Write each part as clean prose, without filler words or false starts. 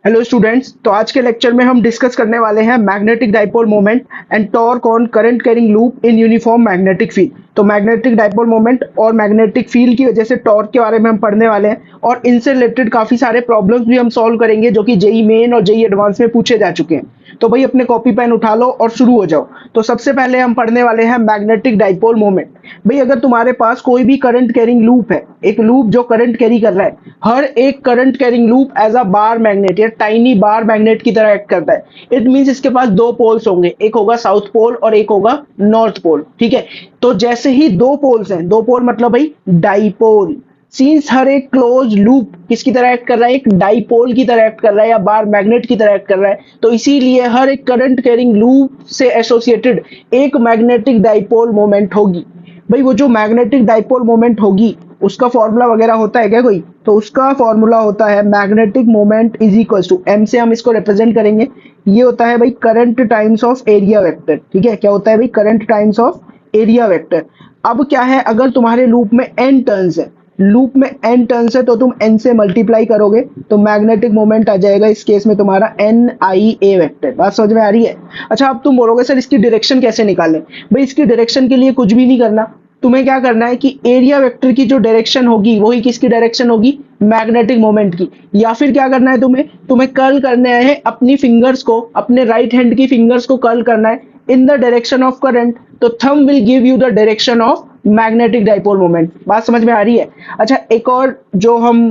Hello students. तो आज के लेक्चर में हम डिस्कस करने वाले हैं magnetic dipole moment and torque on current carrying loop in uniform magnetic field. तो मैग्नेटिक डाइपोल मोमेंट और मैग्नेटिक फील्ड की वजह से टॉर्क के बारे में हम पढ़ने वाले हैं और इनसे रिलेटेड काफी सारे प्रॉब्लम्स भी हम सॉल्व करेंगे जो कि जेई मेन और जेई एडवांस में पूछे जा चुके हैं। तो भाई अपने कॉपी पेन उठा लो और शुरू हो जाओ। तो सबसे पहले हम पढ़ने वाले हैं मैग्नेटिक डाइपोल मोमेंट। भाई अगर तुम्हारे पास कोई भी करंट कैरिंग लूप है, एक लूप जो करंट कैरी कर रहा है, हर एक current carrying loop as a bar magnet या टाइनी बार मैग्नेट की तरह एक्ट करता है। इट मींस इसके पास दो पोल्स होंगे, एक होगा साउथ पोल और एक होगा नॉर्थ पोल। ठीक है, तो जैसे ही दो पोल्स हैं, दो पोल मतलब भाई डाइपोल। सीन्स हर एक क्लोज लूप किसकी तरह एक्ट कर रहा है, एक डाइपोल की तरह एक्ट कर रहा है या बार मैग्नेट की तरह एक्ट कर रहा है, तो इसीलिए हर एक करंट कैरिंग लूप से एसोसिएटेड एक मैग्नेटिक डाइपोल मोमेंट होगी। भाई वो जो मैग्नेटिक डाइपोल मोमेंट होगी उसका फॉर्मूला वगैरह होता है क्या कोई? तो उसका फॉर्मूला होता है magnetic moment is equals to M से हम इसको रिप्रेजेंट करेंगे। ये होता है भाई current times of area vector. ठीक है, क्या होता है भाई? Current times of area vector. अब क्या है, अगर तुम्हारे लूप में एन टर्न्स है, लूप में एन टर्न्स है तो तुम एन से मल्टीप्लाई करोगे तो मैग्नेटिक मोमेंट आ जाएगा इस केस में तुम्हारा एन आई ए वेक्टर। बात समझ में आ रही है? अच्छा, अब तुम बोलोगे सर इसकी डायरेक्शन कैसे निकालें? भाई इसकी डायरेक्शन के लिए कुछ भी नहीं करना, तुम्हें क्या करना है कि एरिया वेक्टर की जो डायरेक्शन होगी वही किसकी डायरेक्शन होगी? मैग्नेटिक मोमेंट की। या फिर क्या करना है तुम्हें? तुम्हें कर्ल करना है अपनी फिंगर्स को, अपने राइट हैंड की फिंगर्स को कर्ल करना है in the direction of current. तो thumb will give you the direction of magnetic dipole moment. बात समझ में आ रही है? अच्छा, एक और जो हम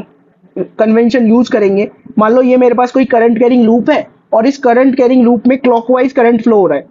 कन्वेंशन यूज करेंगे, मान लो ये मेरे पास कोई करंट कैरिंग लूप है और इस करंट कैरिंग लूप में क्लॉकवाइज करंट फ्लो हो रहा है।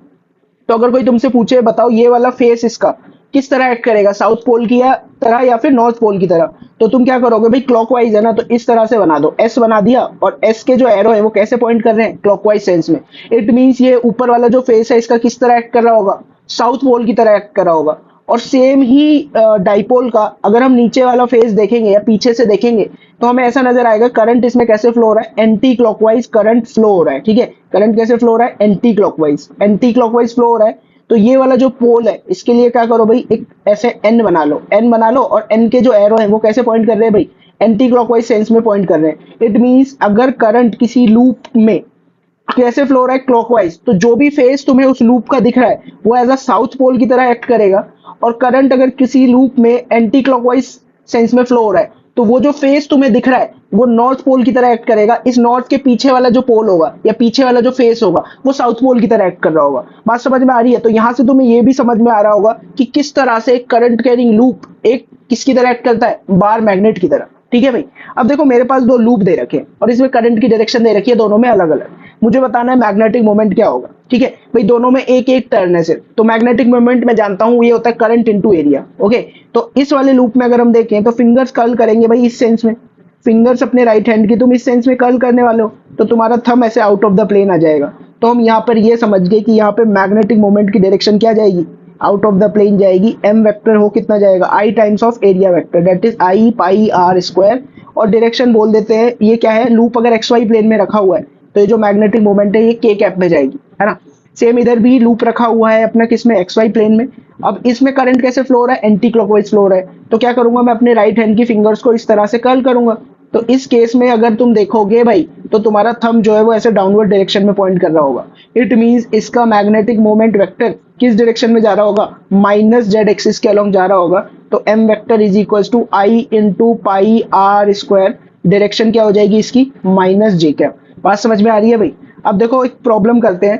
तो अगर कोई तुमसे पूछे बताओ ये वाला फेस इसका किस तरह एक्ट करेगा, साउथ पोल की तरह या फिर नॉर्थ पोल की तरह, तो तुम क्या करोगे भाई? क्लॉकवाइज है ना, तो इस तरह से बना दो, एस बना दिया और एस के जो एरो है वो कैसे पॉइंट कर रहे हैं? क्लॉकवाइज सेंस में। इट मींस ये ऊपर वाला जो फेस है इसका किस तरह एक्ट कर रहा होगा? साउथ पोल की तरह एक्ट कर रहा होगा। और सेम ही डाइपोल का अगर हम नीचे वाला फेस देखेंगे या पीछे से देखेंगे तो हमें ऐसा नजर आएगा करंट इसमें कैसे फ्लो हो रहा है? एंटी क्लॉकवाइज करंट फ्लो हो रहा है। ठीक है, करंट कैसे फ्लो हो रहा है? Anti clockwise, anti clockwise flow हो रहा है। तो ये वाला जो पोल है इसके लिए क्या करो भाई? एक ऐसे एन बना लो, एन बना लो और एन के जो एरो है वो कैसे पॉइंट कर रहे हैं भाई? एंटी क्लॉकवाइज सेंस में पॉइंट कर रहे हैं। इट मींस अगर करंट किसी लूप में कैसे फ्लो हो रहा है? क्लॉकवाइज, तो जो भी फेस तुम्हें उस लूप का दिख रहा है वो एज अ साउथ पोल की तरह एक्ट करेगा। और करंट अगर किसी लूप में एंटी क्लॉकवाइज सेंस में फ्लो हो रहा है तो वो जो फेस तुम्हें दिख रहा है वो नॉर्थ पोल की तरह एक्ट करेगा। इस नॉर्थ के पीछे वाला जो पोल होगा या पीछे वाला जो फेस होगा वो साउथ पोल की तरह एक्ट कर रहा होगा। बात समझ में आ रही है? तो यहां से तुम्हें ये भी समझ में आ रहा होगा कि किस तरह से एक करंट कैरिंग लूप एक किसकी तरह एक्ट करता है? बार मैग्नेट की तरह। ठीक है भाई, अब देखो मेरे पास दो लूप दे रखे हैं और इसमें करंट की डायरेक्शन दे रखी है, दोनों में अलग अलग। मुझे बताना है मैग्नेटिक मोमेंट क्या होगा। ठीक है भाई, दोनों में एक एक टर्न है सिर्फ। तो मैग्नेटिक मोमेंट मैं जानता हूं ये होता है करंट इनटू एरिया। ओके, तो इस वाले लूप में अगर हम देखें तो फिंगर्स कर्ल करेंगे भाई इस सेंस में, फिंगर्स अपने राइट हैंड की तुम इस सेंस में कर्ल करने वाले हो तो तुम्हारा थंब ऐसे आउट ऑफ द प्लेन आ जाएगा। तो हम यहाँ पर ये समझ गए कि यहाँ पे मैग्नेटिक मोमेंट की डायरेक्शन क्या जाएगी? आउट ऑफ द प्लेन जाएगी। एम वेक्टर हो कितना जाएगा? I times of area vector, that is i pi are square. और डायरेक्शन बोल देते हैं ये क्या है? लूप अगर एक्स वाई प्लेन में रखा हुआ है तो ये जो मैग्नेटिक मोमेंट है ये के कैप में जाएगी, है ना। सेम इधर भी लूप रखा हुआ है अपना किस में? एक्स वाई प्लेन में। अब इसमें करंट कैसे फ्लो हो रहा है? एंटी क्लॉकवाइज फ्लो हो रहा है। तो क्या करूंगा मैं? अपने राइट हैंड की फिंगर्स को इस तरह से कर्ल करूंगा। तो इस केस में अगर तुम देखोगे भाई तो तुम्हारा थंब जो है वो ऐसे डाउनवर्ड डायरेक्शन में पॉइंट कर रहा होगा। इट मींस इसका मैग्नेटिक मोमेंट वेक्टर किस डायरेक्शन में जा रहा होगा? माइनस जेड एक्सिस के अलोंग जा रहा होगा। तो M vector is equals to I into pi are square. Direction क्या हो जाएगी इसकी? माइनस जे कैप। बात समझ में आ रही है भाई? अब देखो एक प्रॉब्लम करते हैं।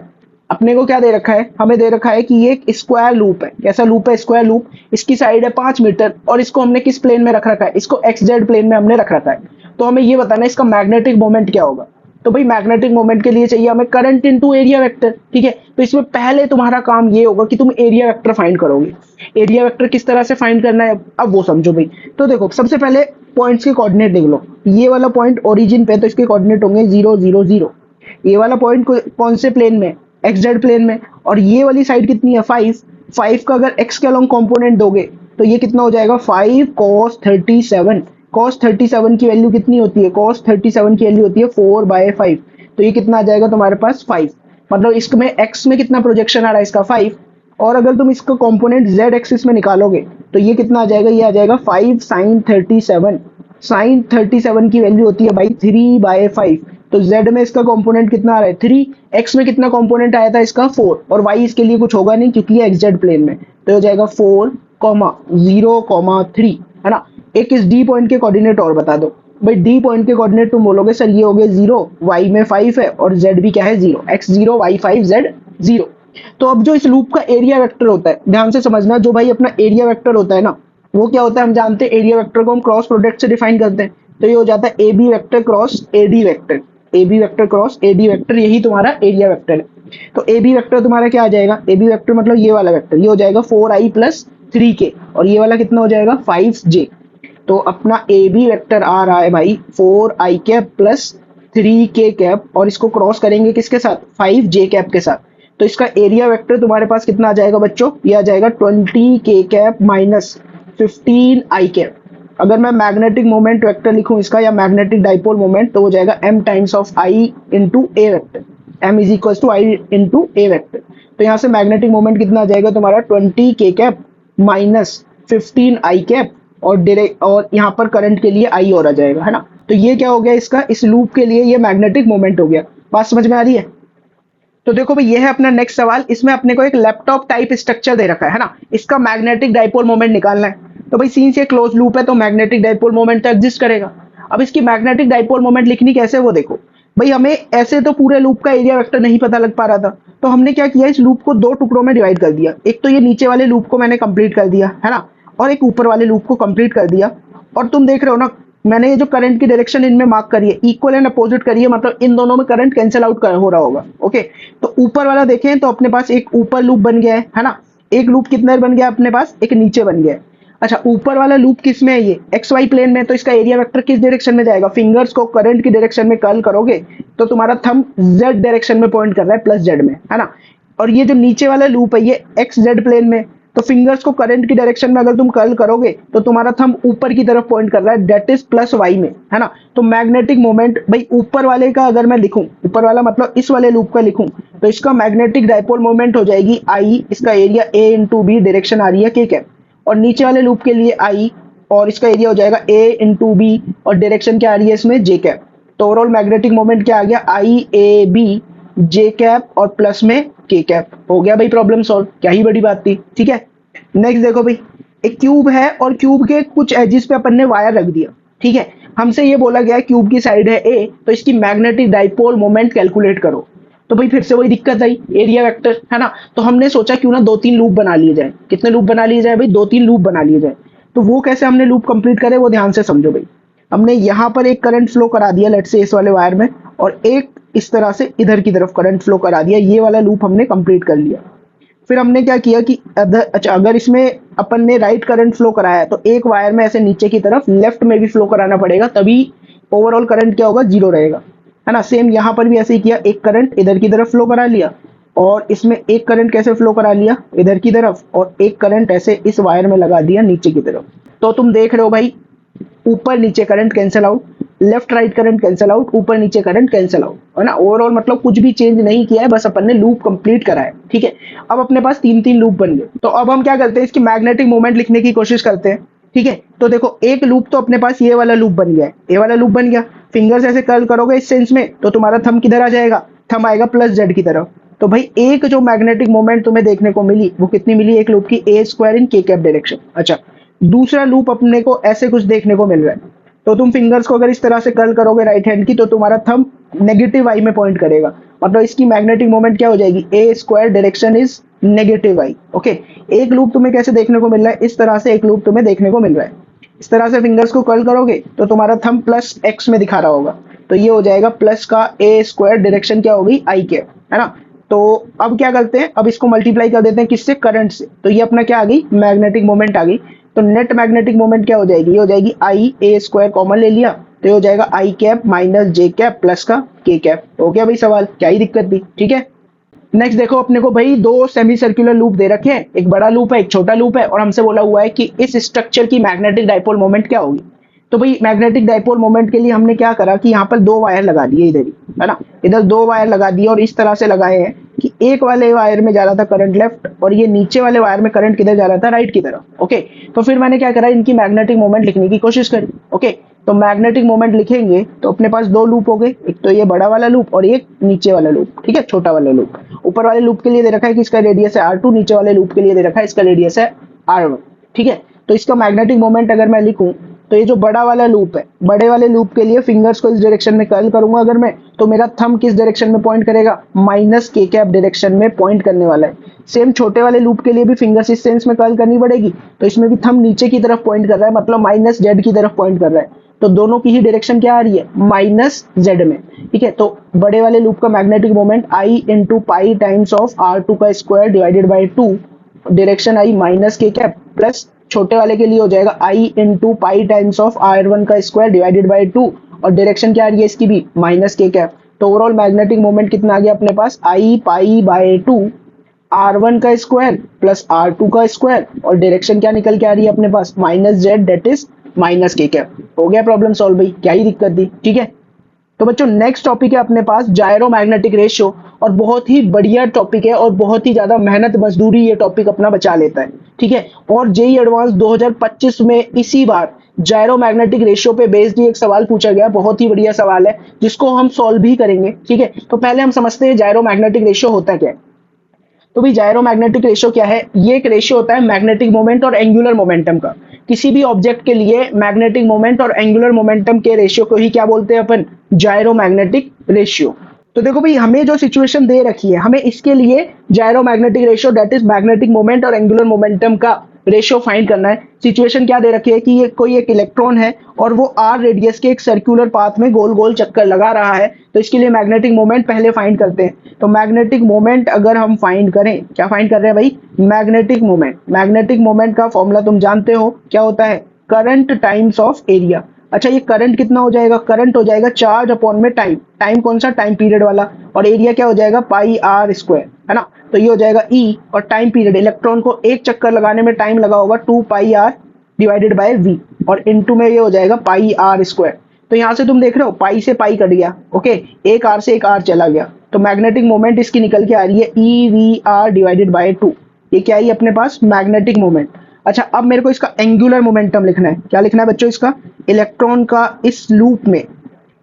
अपने को क्या दे रखा है? हमें दे रखा है कि ये एक स्क्वायर लूप है। कैसा लूप है? Square loop. इसकी साइड है 5 मीटर और इसको हमने किस प्लेन में रख रखा है? इसको एक्स जेड प्लेन में हमने रख रखा है। तो हमें ये बताना है इसका मैग्नेटिक मोमेंट क्या होगा। तो भाई मैग्नेटिक मोमेंट के लिए चाहिए हमें करंट इनटू एरिया वेक्टर। ठीक है, तो इसमें पहले तुम्हारा काम ये होगा कि तुम एरिया वेक्टर फाइंड करोगे। एरिया वेक्टर किस तरह से फाइंड करना है अब वो समझो भाई। तो देखो सबसे पहले पॉइंट्स के कोऑर्डिनेट देख लो। ये वाला पॉइंट ओरिजिन पे तो इसके कोऑर्डिनेट होंगे 0 0 0। ये वाला पॉइंट कौन से प्लेन में? एक्स जेड प्लेन में। और ये वाली साइड कितनी है? 5। 5 का अगर एक्स के अलोंग कंपोनेंट दोगे तो ये कितना हो जाएगा? 5 cos 37। cos 37 की वैल्यू कितनी होती है? cos 37 की वैल्यू होती है 4/5। तो ये कितना आ जाएगा तुम्हारे पास? 5। मतलब इसमें एक्स में कितना प्रोजेक्शन आ रहा है इसका? 5। और अगर तुम इसका कंपोनेंट जेड एक्सिस में निकालोगे तो ये कितना आ जाएगा? ये आ जाएगा 5 sin 37। sin 37 की वैल्यू होती है भाई 3/5। तो z में इसका कंपोनेंट कितना आ रहा है 3, x में कितना कंपोनेंट आया था इसका 4, और y इसके लिए कुछ होगा नहीं क्योंकि ये xz प्लेन में, तो हो जाएगा 4, 0, 3, है ना। एक इस d पॉइंट के कोऑर्डिनेट और बता दो भाई, d पॉइंट के कोऑर्डिनेट तुम बोलोगे सर ये हो गए 0, y में 5 है और z भी क्या है 0, x 0, y 5, z 0। तो अब जो इस लूप का एरिया वेक्टर होता है, ध्यान से समझना, जो भाई अपना एरिया वेक्टर होता है ना, वो क्या होता है हम जानते हैं, एरिया वेक्टर को हम क्रॉस प्रोडक्ट से डिफाइन करते हैं। तो ये हो जाता है A B vector cross A D vector, A B vector cross A D vector, यही तुम्हारा एरिया वेक्टर है। तो ए बी वेक्टर तुम्हारा क्या आ जाएगा, ए बी वेक्टर मतलब ये वाला वेक्टर, ये हो जाएगा 4i प्लस 3k, और ये वाला कितना हो जाएगा 5j। तो अपना ए बी वेक्टर आ रहा है भाई 4i cap plus 3k cap, और इसको क्रॉस करेंगे किसके साथ 5j कैप के साथ। तो इसका एरिया वेक्टर तुम्हारे पास कितना आ जाएगा बच्चों, ये आ जाएगा 20k cap minus 15i cap. अगर मैं मैग्नेटिक मोमेंट वेक्टर लिखूं इसका, या मैग्नेटिक डाइपोल मोमेंट, तो हो जाएगा m times of i into A vector, m is equal to I into A vector. तो यहाँ से मैग्नेटिक मोमेंट कितना आ जाएगा तुम्हारा 20k cap minus 15i cap, और यहाँ पर करंट के लिए i और आ जाएगा, है ना। तो ये क्या हो गया इसका, इस लूप के लिए ये मैग्नेटिक मोमेंट हो गया। बात समझ में आ रही है। तो देखो भाई ये है अपना नेक्स्ट सवाल, इसमें अपने को एक लैपटॉप टाइप स्ट्रक्चर दे रखा है ना, इसका मैग्नेटिक डाइपोल मोमेंट निकालना है। तो भाई सीन्स ये क्लोज लूप है तो मैग्नेटिक डाइपोल मोमेंट तो एग्जिस्ट करेगा। अब इसकी मैग्नेटिक डाइपोल मोमेंट लिखनी कैसे वो देखो भाई, हमें ऐसे तो पूरे लूप का एरिया वेक्टर नहीं पता लग पा रहा था, तो हमने क्या किया, इस लूप को दो टुकड़ों में डिवाइड कर दिया। एक तो ये नीचे वाले लूप को मैंने कंप्लीट कर दिया, है ना, और एक ऊपर वाले लूप को कंप्लीट कर दिया। और तुम देख रहे हो ना, मैंने ये जो करंट की डायरेक्शन इनमें मार्क करी है, इक्वल एंड अपोजिट करी है, मतलब इन दोनों में करंट कैंसिल आउट हो रहा होगा। ओके, तो ऊपर वाला देखें तो अपने पास एक ऊपर लूप बन गया है ना, एक लूप कितने बन गया अपने पास, एक नीचे बन गया है। अच्छा, ऊपर वाला लूप किस में है, ये एक्स वाई प्लेन में, तो इसका एरिया वेक्टर किस डायरेक्शन में जाएगा, फिंगर्स को करंट की डायरेक्शन में कर्ल करोगे तो तुम्हारा थंब जेड डायरेक्शन में पॉइंट कर रहा है, प्लस जेड में, है ना। और ये जो नीचे वाला लूप है ये एक्स जेड प्लेन में, तो फिंगर्स को करंट की डायरेक्शन में अगर तुम कर्ल करोगे तो तुम्हारा थंब ऊपर की तरफ पॉइंट कर रहा है, दैट इज प्लस वाई में, है ना। तो मैग्नेटिक मोमेंट भाई ऊपर वाले का अगर मैं लिखूं, ऊपर वाला मतलब इस वाले लूप का लिखूं, तो इसका मैग्नेटिक डाइपोल मोमेंट हो जाएगी आई, इसका area a into b, direction आ रही है के कैप, और नीचे वाले लूप के लिए आई, और इसका एरिया हो जाएगा ए इंटू बी, और डायरेक्शन क्या आ रही है इसमें जे कैप। तो ओवरऑल मैग्नेटिक मोमेंट क्या आ गया, आई ए बी जे कैप और प्लस में के कैप। हो गया भाई प्रॉब्लम सॉल्व, क्या ही बड़ी बात थी। ठीक है, नेक्स्ट देखो भाई, एक क्यूब है और क्यूब के कुछ एजिस पे अपन ने वायर रख दिया। ठीक है, हमसे ये बोला गया क्यूब की साइड है ए, तो इसकी मैग्नेटिक डाइपोल मोमेंट कैलकुलेट करो। तो भाई फिर से वही दिक्कत आई, एरिया वेक्टर, है ना। तो हमने सोचा क्यों ना 2-3 लूप बना लिए जाए। कितने लूप बना लिए जाए भाई, 2-3 लूप बना लिए जाए। तो वो कैसे हमने लूप कंप्लीट करे वो ध्यान से समझो भाई। हमने यहाँ पर एक करंट फ्लो करा दिया, लेट्स से इस वाले वायर में, और एक इस तरह से इधर की तरफ करंट फ्लो करा दिया, ये वाला लूप हमने कंप्लीट कर लिया। फिर हमने क्या किया कि अच्छा, अगर इसमें अपन ने राइट करंट फ्लो कराया है तो एक वायर में ऐसे नीचे की तरफ लेफ्ट में भी फ्लो कराना पड़ेगा, तभी ओवरऑल करंट क्या होगा, जीरो रहेगा, है ना। सेम यहाँ पर भी ऐसे ही किया, एक करंट इधर की तरफ फ्लो करा लिया, और इसमें एक करंट कैसे फ्लो करा लिया इधर की तरफ, और एक करंट ऐसे इस वायर में लगा दिया नीचे की तरफ। तो तुम देख रहे हो भाई, ऊपर नीचे current cancel out, left right current cancel out, ऊपर नीचे करंट कैंसिल आउट, है ना। ओवरऑल मतलब कुछ भी चेंज नहीं किया है, बस अपन ने लूप कंप्लीट करा है। ठीक है, अब अपने पास 3-3 लूप बन गए। तो अब हम क्या करते हैं, इसकी मैग्नेटिक मोमेंट लिखने की कोशिश करते हैं। ठीक है, तो देखो एक लूप तो अपने पास ये वाला लूप बन गया है, ये वाला लूप बन गया। फिंगर्स ऐसे कर्ल करोगे इस सेंस में, तो तुम्हारा थंब किधर आ जाएगा, थंब आएगा प्लस जेड की तरफ। तो भाई एक जो मैग्नेटिक मोमेंट तुम्हें देखने को मिली वो कितनी मिली, एक लूप की ए स्क्वायर इन के कैप डायरेक्शन। अच्छा, दूसरा लूप अपने को ऐसे कुछ देखने को मिल रहा है, तो तुम फिंगर्स को अगर इस तरह से कर्ल करोगे राइट हैंड की, तो तुम्हारा थंब नेगेटिव आई में पॉइंट करेगा, मतलब इसकी मैग्नेटिक मोमेंट क्या हो जाएगी, a square direction is negative i. Okay, एक लूप तुम्हें कैसे देखने को मिल रहा है, इस तरह से एक लूप तुम्हें देखने को मिल रहा है। इस तरह से फिंगर्स को कर्ल करोगे तो तुम्हारा थंब प्लस एक्स में दिखा रहा होगा, तो ये हो जाएगा प्लस का ए स्क्वायर, डायरेक्शन क्या होगी आई के, है ना। तो अब क्या करते हैं, अब इसको मल्टीप्लाई कर देते हैं किससे, करंट से। तो ये अपना क्या आ गई, मैग्नेटिक मोमेंट आ गई। तो नेट मैग्नेटिक मोमेंट क्या हो जाएगी, ये हो जाएगी आई ए स्क्वायर, कॉमन ले लिया तो ये हो जाएगा आई कैप माइनस जे कैप प्लस का के कैप। हो गया भाई सवाल, क्या ही दिक्कत थी। ठीक है, नेक्स्ट देखो अपने को भाई दो सेमी सर्कुलर लूप दे रखे हैं, एक बड़ा लूप है एक छोटा लूप है, और हमसे बोला हुआ है कि इस स्ट्रक्चर की मैग्नेटिक डाइपोल मोमेंट क्या होगी। तो भाई मैग्नेटिक डाइपोल मोमेंट के लिए हमने क्या करा कि यहाँ पर 2 वायर लगा दिए इधर ही, है ना, इधर 2 वायर लगा दिए और इस तरह से लगाए हैं कि एक वाले वायर में जा रहा था करंट लेफ्ट और ये नीचे वाले वायर में करंट किधर जा रहा था, राइट की तरफ। ओके, तो फिर मैंने क्या करा, इनकी मैग्नेटिक मोमेंट लिखने की कोशिश करी। ओके, तो मैग्नेटिक मोमेंट लिखेंगे तो अपने पास दो लूप हो गए, एक तो ये बड़ा वाला लूप और एक नीचे वाला लूप। ठीक है, छोटा वाला लूप। ऊपर वाले लूप के लिए दे रखा है कि इसका रेडियस है R2, नीचे वाले लूप के लिए दे रखा है इसका रेडियस है R1। ठीक है, तो इसका मैग्नेटिक मोमेंट अगर मैं लिखूं तो ये जो बड़ा वाला लूप है, बड़े वाले लूप के लिए फिंगर्स को इस डायरेक्शन में कर्ल करूंगा अगर मैं, तो मेरा थंब किस डायरेक्शन में पॉइंट करेगा, माइनस के कैप डायरेक्शन में पॉइंट करने वाला है। सेम छोटे वाले लूप के लिए भी फिंगर्स इस सेंस में कर्ल करनी पड़ेगी, तो इसमें भी थंब नीचे की तरफ पॉइंट कर रहा है, मतलब माइनस जेड की तरफ पॉइंट कर रहा है। तो दोनों की ही डायरेक्शन क्या आ रही है, माइनस जेड में। ठीक है, तो बड़े वाले लूप का magnetic moment i into pi times of R2 का square divided by 2, direction i minus k cap, plus छोटे वाले के लिए हो जाएगा i into pi times of R1 का स्क्वायर डिवाइडेड बाई 2, और डायरेक्शन क्या आ रही है इसकी भी, माइनस के कैप। तो ओवरऑल मैग्नेटिक मोमेंट कितना आ गया अपने पास, आई पाई बाई 2 R1 का स्क्वायर प्लस R2 का स्क्वायर, और डायरेक्शन क्या निकल के आ रही है अपने पास, minus z, that is minus k cap. हो गया प्रॉब्लम सॉल्व भाई, क्या ही दिक्कत थी। ठीक है, तो बच्चों नेक्स्ट टॉपिक है अपने पास जायरोमैग्नेटिक रेशियो, और बहुत ही बढ़िया टॉपिक है और बहुत ही ज्यादा मेहनत मजदूरी ये टॉपिक अपना बचा लेता है। ठीक है, और जेई एडवांस 2025 में इसी बार जायरोमैग्नेटिक रेशियो पे बेस्ड ही एक सवाल पूछा गया, बहुत ही बढ़िया सवाल है जिसको हम सॉल्व भी करेंगे। ठीक है, तो पहले हम समझते हैं जायरोमैग्नेटिक रेशियो होता क्या है। तो भाई जायरोमैग्नेटिक रेशियो क्या है, ये एक रेशियो होता है मैग्नेटिक मोमेंट और एंगुलर मोमेंटम का। किसी भी ऑब्जेक्ट के लिए मैग्नेटिक मोमेंट और एंगुलर मोमेंटम के रेशियो को ही क्या बोलते हैं अपन, जायरोमैग्नेटिक रेशियो। तो देखो भाई, हमें जो सिचुएशन दे रखी है, हमें इसके लिए gyromagnetic ratio that is magnetic moment और एंगुलर मोमेंटम का रेशियो फाइंड करना है। सिचुएशन क्या दे रखी है कि ये कोई एक इलेक्ट्रॉन है और वो आर रेडियस के एक सर्कुलर पाथ में गोल गोल चक्कर लगा रहा है, तो इसके लिए मैग्नेटिक मोमेंट पहले फाइंड करते हैं। तो मैग्नेटिक मोमेंट अगर हम फाइंड करें, क्या फाइंड कर रहे हैं भाई, मैग्नेटिक मोमेंट। मैग्नेटिक मोमेंट का फॉर्मूला तुम जानते हो क्या होता है, करंट टाइम्स ऑफ एरिया। अच्छा, ये करंट कितना हो जाएगा, करंट हो जाएगा चार्ज अपॉन में टाइम, टाइम कौन सा, टाइम पीरियड वाला, और एरिया क्या हो जाएगा, पाई आर स्क्वायर, है ना। तो ये हो जाएगा ई, और टाइम पीरियड, इलेक्ट्रॉन को एक चक्कर लगाने में टाइम लगा होगा 2 पाई आर डिवाइडेड बाय वी, और इनटू में ये हो जाएगा पाई आर स्क्वायर। तो यहाँ से तुम देख रहे हो पाई से पाई कट गया, ओके, एक आर से एक आर चला गया, तो मैग्नेटिक मोमेंट इसकी निकल के आ रही है E we are divided by 2। ये क्या है अपने पास, मैग्नेटिक मोमेंट। अच्छा, अब मेरे को इसका एंगुलर मोमेंटम लिखना है। क्या लिखना है बच्चों, इसका इलेक्ट्रॉन का इस लूप में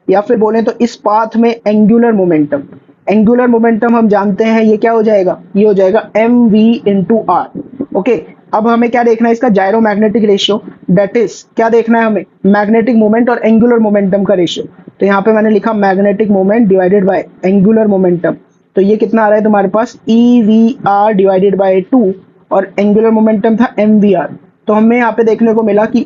या फिर बोले तो इस पाथ में एंगुलर मोमेंटम। एंगुलर मोमेंटम हम जानते हैं ये क्या हो जाएगा, ये हो जाएगा M V into R. Okay, अब हमें क्या देखना है, इसका जायरोमैग्नेटिक रेशियो, दैट इज क्या देखना है हमें, मैग्नेटिक मोमेंट और एंगुलर मोमेंटम का रेशियो। तो यहाँ पे मैंने लिखा magnetic moment divided by angular momentum. तो ये कितना आ रहा है तुम्हारे पास, e we are divided by 2, और एंगुलर मोमेंटम था एम वी आर। तो हमें यहाँ पे देखने को मिला कि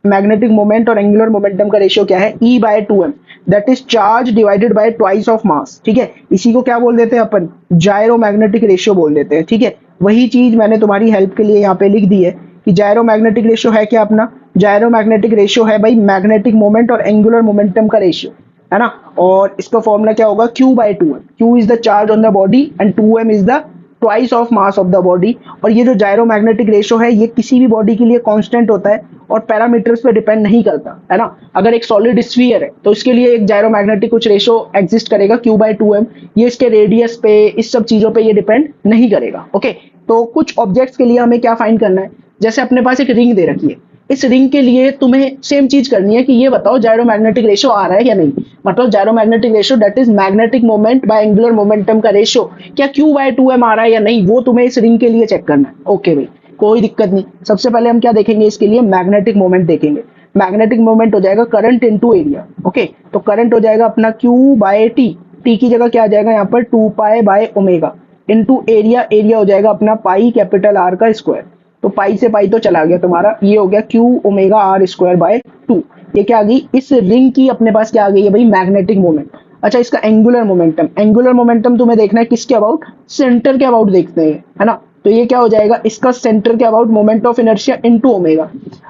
मैग्नेटिक मोमेंट और एंगुलर मोमेंटम का रेशियो क्या है, E by 2m, that is charge divided by twice of मास। ठीक है, इसी को क्या बोल देते हैं अपन, जायरोमैग्नेटिक रेशियो बोल देते हैं। ठीक है, वही चीज मैंने तुम्हारी हेल्प के लिए यहाँ पे लिख दी है कि जायरोमैग्नेटिक रेशियो है क्या अपना, जायरोमैग्नेटिक रेशियो है भाई मैग्नेटिक मोमेंट और एंगुलर मोमेंटम का रेशियो, है ना। और इसका फॉर्मूला क्या होगा, Q by 2m, Q is the charge on the body and 2m is the twice of mass of the body. और ये जो जायरोमैग्नेटिक रेशियो है ये किसी भी बॉडी के लिए कांस्टेंट होता है और पैरामीटर्स पे डिपेंड नहीं करता, है ना। अगर एक सॉलिड स्फीयर है तो इसके लिए एक जायरोमैग्नेटिक कुछ रेशियो एग्जिस्ट करेगा Q बाय 2m, ये इसके रेडियस पे, इस सब चीजों पे ये डिपेंड नहीं करेगा। ओके, तो कुछ ऑब्जेक्ट्स के लिए हमें क्या फाइंड करना है, जैसे अपने पास एक रिंग दे रखी है, इस रिंग के लिए तुम्हें सेम चीज करनी है कि ये बताओ जायरोमैग्नेटिक रेशियो आ रहा है या नहीं, मतलब gyromagnetic ratio that is magnetic moment by angular momentum का रेशियो क्या Q बाय 2m आ रहा है या नहीं, वो तुम्हें इस रिंग के लिए चेक करना है। ओके भाई, कोई दिक्कत नहीं। सबसे पहले हम क्या देखेंगे, इसके लिए मैग्नेटिक मोमेंट देखेंगे। मैग्नेटिक मोमेंट हो जाएगा करंट इनटू एरिया। ओके, तो करंट हो जाएगा अपना Q बाय T, T की जगह क्या आ जाएगा यहाँ पर 2 pi by omega into area, area हो जाएगा अपना पाई कैपिटल R का स्क्वायर। तो पाई से पाई तो चला गया तुम्हारा, ये हो गया Q omega R square by 2। ये क्या आ गई, इस रिंग की अपने पास क्या आ गई है भाई, मैग्नेटिक मोमेंट। अच्छा, इसका एंगुलर मोमेंटम, एंगुलर मोमेंटम तुम्हें देखना है किसके अबाउट, सेंटर के अबाउट देखते हैं, है ना। तो ये क्या हो जाएगा, इसका सेंटर के about moment of inertia into omega.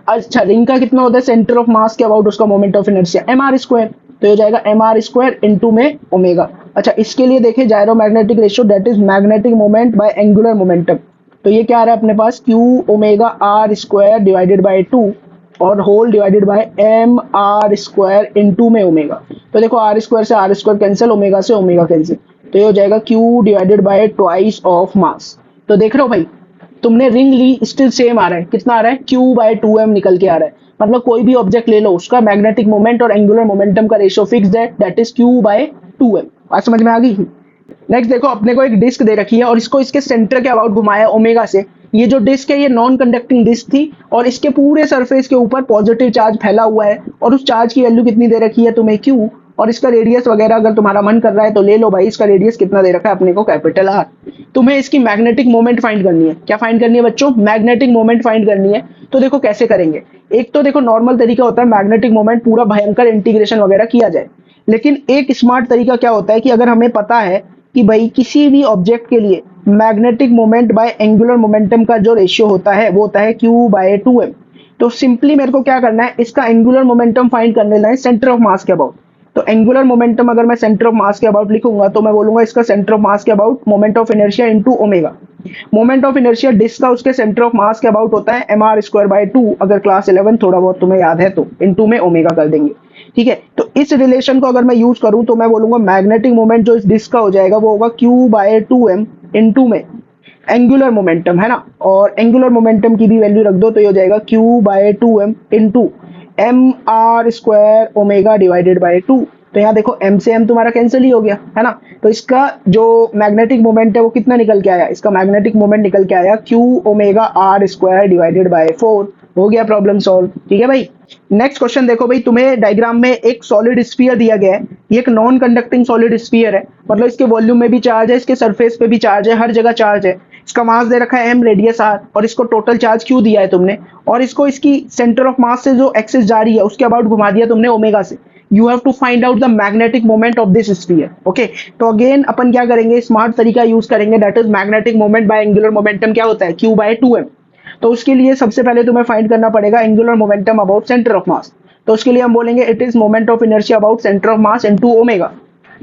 अच्छा, रिंग का कितना होता है, सेंटर ऑफ मास के अबाउट उसका moment of inertia mr square, तो ये हो जाएगा mr स्क्वायर इनटू में ओमेगा। अच्छा, इसके लिए देखें gyromagnetic ratio that is magnetic moment by angular momentum, तो ये क्या आ रहा है अपने पास, Q omega R square divided by 2 और whole divided by m r square into में ओमेगा। तो देखो R स्क्वायर से R स्क्वायर कैंसिल, ओमेगा से ओमेगा कैंसिल, तो ये हो जाएगा Q divided by twice of mass. तो देख रहे हो भाई, तुमने रिंग ली, स्टिल सेम आ रहा है, कितना आ रहा है, Q/2m निकल के आ रहा है। मतलब कोई भी ऑब्जेक्ट ले लो, उसका मैग्नेटिक मोमेंट और एंगुलर मोमेंटम का रेशियो फिक्स्ड है, दैट इज Q/2m। बात समझ में आ गई? नेक्स्ट देखो, अपने को एक डिस्क दे रखी है और इसको इसके सेंटर के अबाउट घुमाया ओमेगा से। ये जो डिस्क है ये नॉन कंडक्टिंग डिस्क थी और इसके पूरे सरफेस के ऊपर पॉजिटिव चार्ज फैला हुआ है और उस चार्ज की वैल्यू कितनी दे रखी है तुम्हें, Q, और इसका रेडियस वगैरह अगर तुम्हारा मन कर रहा है तो ले लो भाई, इसका रेडियस कितना दे रखा है अपने को, कैपिटल R। तुम्हें इसकी मैग्नेटिक मोमेंट फाइंड करनी है। क्या फाइंड करनी है बच्चों? मैग्नेटिक मोमेंट फाइंड करनी है। तो देखो कैसे करेंगे। एक तो देखो नॉर्मल तरीका होता है मैग्नेटिक मोमेंट पूरा भयंकर इंटीग्रेशन वगैरह किया जाए, लेकिन एक स्मार्ट तरीका क्या होता है कि अगर हमें पता है कि भाई किसी भी ऑब्जेक्ट के लिए magnetic moment by angular momentum का जो रेशियो होता है वो होता है Q/2m। तो सिंपली मेरे को क्या करना है, इसका एंगुलर मोमेंटम फाइंड करने लगे सेंटर ऑफ मास के अबाउट। तो एंगुलर मोमेंटम अगर मैं सेंटर ऑफ मास के अबाउट लिखूंगा तो मैं बोलूंगा इसका सेंटर ऑफ मास के about moment of inertia into omega. Moment of inertia disc का उसके सेंटर ऑफ मास के अबाउट होता है mr²/2, अगर क्लास 11 थोड़ा बहुत तुम्हें याद है तो, इनटू में ओमेगा कर देंगे। ठीक है, तो इस रिलेशन को अगर मैं यूज करूं तो मैं बोलूंगा मैग्नेटिक मोमेंट जो इस डिस्क का हो जाएगा वो होगा Q/2m इनटू में एंगुलर मोमेंटम, है ना, और एंगुलर मोमेंटम की भी वैल्यू रख दो तो ये हो जाएगा Q/2m into mr² omega divided by 2। तो यहाँ देखो m से m तुम्हारा कैंसिल ही हो गया, है ना। तो इसका जो मैग्नेटिक मोमेंट है वो कितना निकल के आया, इसका मैग्नेटिक मोमेंट निकल के आया Q omega r² divided by 4। हो गया प्रॉब्लम सॉल्व। ठीक है भाई, नेक्स्ट क्वेश्चन देखो भाई, तुम्हें डायग्राम में एक सॉलिड स्फीयर दिया गया है। ये एक नॉन कंडक्टिंग सॉलिड स्फीयर है, मतलब इसके वॉल्यूम में भी चार्ज है, इसके सरफेस पे भी चार्ज है, हर जगह चार्ज है। इसका मास दे रखा है m, रेडियस r, और इसको टोटल चार्ज Q दिया है तुमने, और इसको इसकी सेंटर ऑफ मास से जो एक्सिस जा रही है उसके अबाउट घुमा दिया तुमने ओमेगा से। You have to find out the magnetic moment of this sphere. Okay, तो अगेन अपन क्या करेंगे, स्मार्ट तरीका यूज करेंगे, that is magnetic moment by angular momentum क्या होता है, Q/2m। तो उसके लिए सबसे पहले तुम्हें फाइंड करना पड़ेगा angular momentum about centre of mass. तो उसके लिए हम बोलेंगे it is moment of inertia about centre of mass into omega.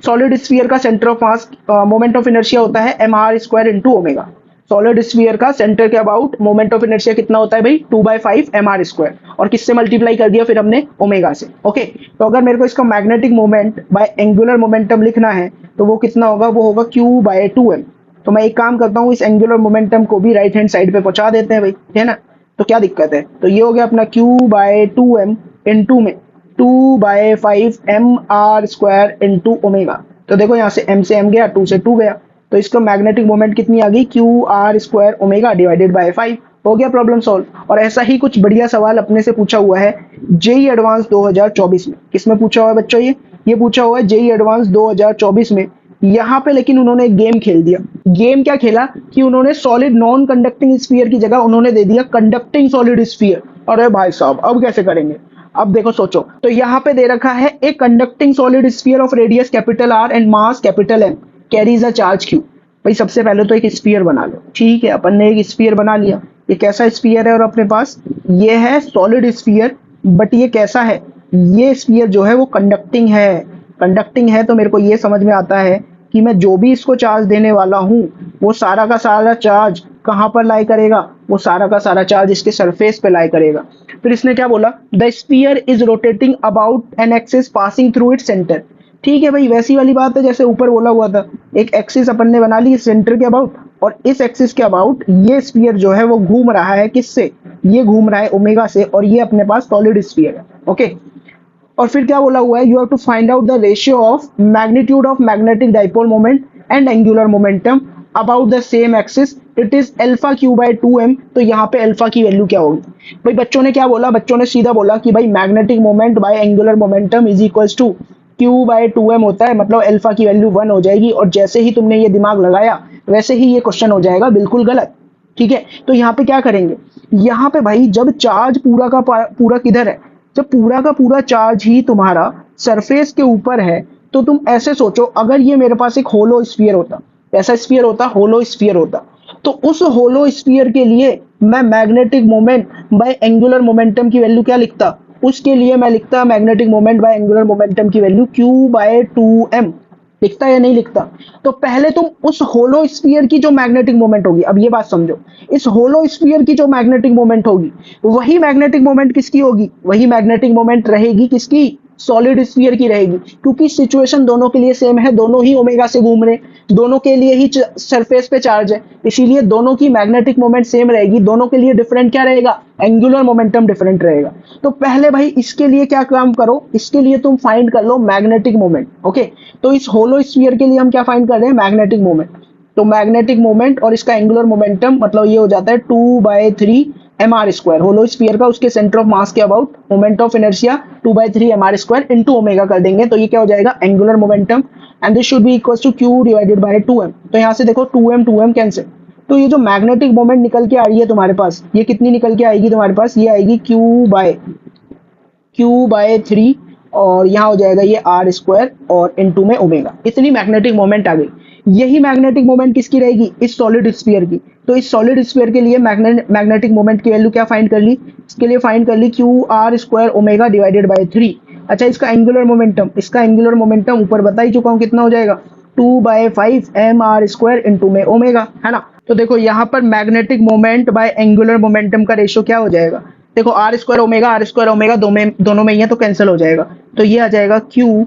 Solid sphere का centre of mass moment of inertia होता है mr² into omega. Solid sphere का सेंटर के अबाउट मोमेंट ऑफ इनर्शिया कितना होता है भाई, 2/5 mr², और किससे मल्टीप्लाई कर दिया फिर हमने, ओमेगा से। ओके, तो अगर मेरे को इसका magnetic moment by angular momentum लिखना है तो वो कितना होगा, वो होगा Q/2m। तो मैं एक काम करता हूँ, इस एंगुलर मोमेंटम को भी राइट हैंड साइड पे पहुंचा देते हैं भाई, है ना। तो क्या दिक्कत है, तो ये हो गया अपना Q/2m इनटू में 2/5 mr² इनटू ओमेगा। तो देखो यहाँ से m से m गया, 2 से 2 गया, तो इसका मैग्नेटिक मोमेंट कितनी आ गई, QR² ओमेगा डिवाइडेड बाय 5। हो गया प्रॉब्लम सॉल्व। और ऐसा ही कुछ बढ़िया सवाल अपने से पूछा हुआ है जेई एडवांस 2024 में। किसमें पूछा हुआ है बच्चों, ये पूछा हुआ है जेई एडवांस 2024 में। यहाँ पे लेकिन उन्होंने एक गेम खेल दिया। गेम क्या खेला कि उन्होंने सॉलिड नॉन कंडक्टिंग स्फीयर की जगह उन्होंने दे दिया कंडक्टिंग सॉलिड स्फीयर। अरे भाई साहब, अब कैसे करेंगे, अब देखो सोचो। तो यहाँ पे दे रखा है एक conducting solid sphere of radius capital R and mass capital M carries a charge Q। भाई सबसे पहले तो एक स्फीयर बना लो। ठीक है, अपन ने एक स्फीयर बना लिया। ये कैसा स्फीयर है, और अपने पास ये है सॉलिड स्फीयर, बट ये कैसा है, ये स्फीयर जो है वो कंडक्टिंग है। कंडक्टिंग है तो मेरे को ये समझ में आता है कि मैं जो भी इसको चार्ज देने वाला हूँ वो सारा का सारा चार्ज कहाँ पर लाई करेगा, वो सारा का सारा चार्ज इसके सरफेस पे लाई करेगा। फिर इसने क्या बोला, the sphere is rotating about an axis passing through its centre. ठीक है भाई, वैसी वाली बात है जैसे ऊपर बोला हुआ था, एक एक्सिस अपन ने बना ली सेंटर के अबाउट, और इस एक्सिस के अबाउट ये स्फीयर जो है वो घूम रहा है किससे, ये घूम रहा है ओमेगा से, और ये अपने पास सॉलिड स्फीयर है। ओके, और फिर क्या बोला हुआ है, you have to find out the ratio of magnitude of magnetic dipole moment and angular momentum about the same axis, it is alpha Q/2m। तो यहाँ पे अल्फा की वैल्यू क्या होगी भाई, बच्चों ने क्या बोला, बच्चों ने सीधा बोला कि भाई magnetic moment by angular momentum is equals to Q/2m होता है, मतलब अल्फा की वैल्यू 1 हो जाएगी। और जैसे ही तुमने ये दिमाग लगाया वैसे ही ये क्वेश्चन हो जाएगा बिल्कुल गलत। ठीक है, तो यहाँ पे क्या करेंगे, यहाँ पे भाई जब चार्ज पूरा का पूरा किधर है, जब पूरा का पूरा चार्ज ही तुम्हारा सरफेस के ऊपर है, तो तुम ऐसे सोचो, अगर ये मेरे पास एक होलो स्फीयर होता, ऐसा स्फीयर होता, होलो स्फीयर होता, तो उस होलो स्फीयर के लिए मैं magnetic moment by angular momentum की वैल्यू क्या लिखता, उसके लिए मैं लिखता magnetic moment by angular momentum की वैल्यू Q/2m। लिखता या नहीं लिखता। तो पहले तुम उस होलो स्फीयर की जो मैग्नेटिक मोमेंट होगी, अब ये बात समझो, इस होलो स्फीयर की जो मैग्नेटिक मोमेंट होगी वही मैग्नेटिक मोमेंट किसकी होगी, वही मैग्नेटिक मोमेंट रहेगी किसकी, सॉलिड स्फीयर की रहेगी, क्योंकि सिचुएशन दोनों के लिए सेम है, दोनों ही ओमेगा से घूम रहे हैं, दोनों के लिए ही सरफेस पे चार्ज है, इसीलिए दोनों की मैग्नेटिक मोमेंट सेम रहेगी। दोनों के लिए डिफरेंट क्या रहेगा, एंगुलर मोमेंटम डिफरेंट रहेगा। तो पहले भाई इसके लिए क्या काम करो, इसके लिए तुम फाइंड कर लो मैग्नेटिक मोमेंट। ओके, तो इस होलो स्फीयर के लिए हम क्या फाइंड कर रहे हैं, मैग्नेटिक मोमेंट। तो मैग्नेटिक मोमेंट और इसका एंगुलर मोमेंटम मतलब ये हो जाता है 2/3 mr स्क्वायर, होलो स्फीयर का उसके सेंटर ऑफ मास के about moment of inertia 2/3 mr square into omega कर देंगे, तो ये क्या हो जाएगा, angular momentum, and this should be equals to q divided by 2m। तो यहाँ से देखो 2m कैंसिल, तो ये जो मैग्नेटिक मोमेंट निकल के आ रही है तुम्हारे पास, ये कितनी निकल के आएगी तुम्हारे पास, ये आएगी q/3 और यहाँ हो जाएगा ये r स्क्वायर और इनटू में ओमेगा, इतनी मैग्नेटिक मोमेंट आ गई। यही मैग्नेटिक मोमेंट किसकी रहेगी, इस सॉलिड स्फीयर की। तो इस सॉलिड स्फीयर के लिए मैग्नेटिक मोमेंट की वैल्यू क्या फाइंड कर ली, इसके लिए फाइंड कर ली QR square omega divided by 3। अच्छा, इसका एंगुलर मोमेंटम ऊपर बता ही चुका हूँ कितना हो जाएगा, 2/5 mr स्क्वायर इनटू में ओमेगा, है ना। तो देखो यहाँ पर magnetic moment by angular momentum का रेशियो क्या हो जाएगा, देखो r स्क्वायर ओमेगा दोनों में ही है तो कैंसिल हो जाएगा, तो ये आ जाएगा Q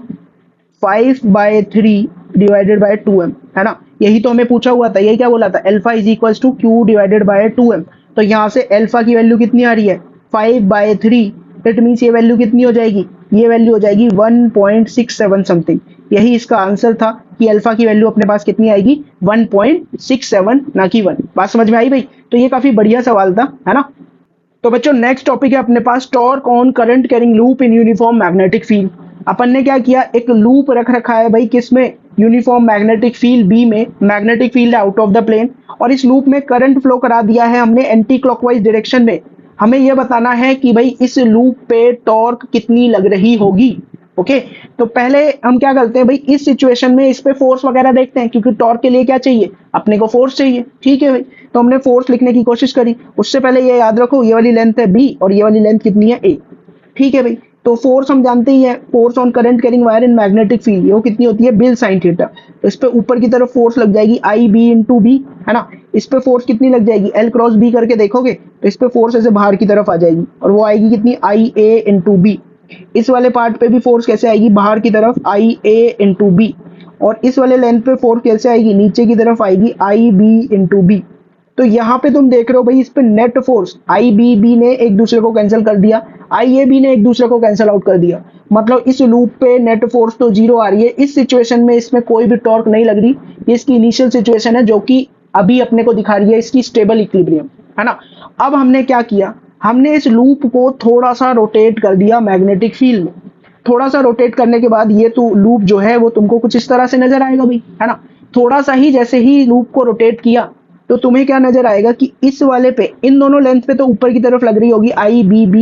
5/3 डिवाइडेड बाय 2m, है ना। यही तो हमें पूछा हुआ था, यही क्या बोला था, alpha is equals to Q divided by 2m। तो यहाँ से अल्फा की वैल्यू कितनी आ रही है, 5/3, इट मीन्स ये वैल्यू कितनी हो जाएगी, ये वैल्यू हो जाएगी 1.67 समथिंग। यही इसका आंसर था कि अल्फा की वैल्यू अपने पास कितनी आएगी, 1.67 ना कि 1। बात समझ में आई भाई, तो ये काफी बढ़िया सवाल था, है ना। तो बच्चों नेक्स्ट टॉपिक है अपने पास torque on current carrying loop in uniform magnetic field. अपन ने क्या किया, एक लूप रख रखा है भाई, किसमें, यूनिफॉर्म मैग्नेटिक फील्ड बी में, magnetic field out of the plane, और इस लूप में करंट फ्लो करा दिया है हमने एंटी क्लॉकवाइज डायरेक्शन में। हमें यह बताना है कि भाई इस लूप पे टॉर्क कितनी लग रही होगी। ओके, तो पहले हम क्या करते हैं भाई, इस सिचुएशन में इस पे फोर्स वगैरह देखते हैं, क्योंकि टॉर्क के लिए क्या चाहिए, अपने को फोर्स चाहिए। ठीक है भाई, तो हमने फोर्स लिखने की कोशिश करी, उससे पहले ये याद रखो ये वाली लेंथ है b और ये वाली लेंथ कितनी है a। ठीक है भाई, तो फोर्स हम जानते ही है, force on current carrying wire in magnetic field, वो कितनी होती है, बिल साइन थीटा। तो इस पे ऊपर की तरफ फोर्स लग जाएगी IB इंटू बी, है ना। इस पे फोर्स कितनी लग जाएगी, L क्रॉस B करके देखोगे तो इस पे फोर्स ऐसे बाहर की तरफ आ जाएगी, और वो आएगी कितनी, IA इंटू बी। इस वाले पार्ट पे भी फोर्स कैसे आएगी, बाहर की तरफ IA इंटू बी, और इस वाले लेंथ पे फोर्स कैसे आएगी, नीचे की तरफ आएगी IB इंटू बी। तो यहाँ पे तुम देख रहे हो भाई, इस पे नेट फोर्स IBB ने एक दूसरे को कैंसिल कर दिया, IAB ने एक दूसरे को कैंसिल आउट कर दिया, मतलब इस लूप पे नेट फोर्स तो जीरो आ रही है। इस सिचुएशन में इसमें कोई भी टॉर्क नहीं लग रही, ये इसकी इनिशियल सिचुएशन है जो कि अभी अपने को दिखा रही है इसकी स्टेबल इक्विलिब्रियम, है ना। अब हमने क्या किया, हमने इस लूप को थोड़ा सा रोटेट कर दिया मैग्नेटिक फील्ड में। थोड़ा सा रोटेट करने के बाद ये तो लूप जो है वो तुमको कुछ इस तरह से नजर आएगा भाई, है ना। थोड़ा सा ही जैसे ही लूप को रोटेट किया तो तुम्हें क्या नजर आएगा कि इस वाले पे, इन दोनों लेंथ पे तो ऊपर की तरफ लग रही होगी IBB,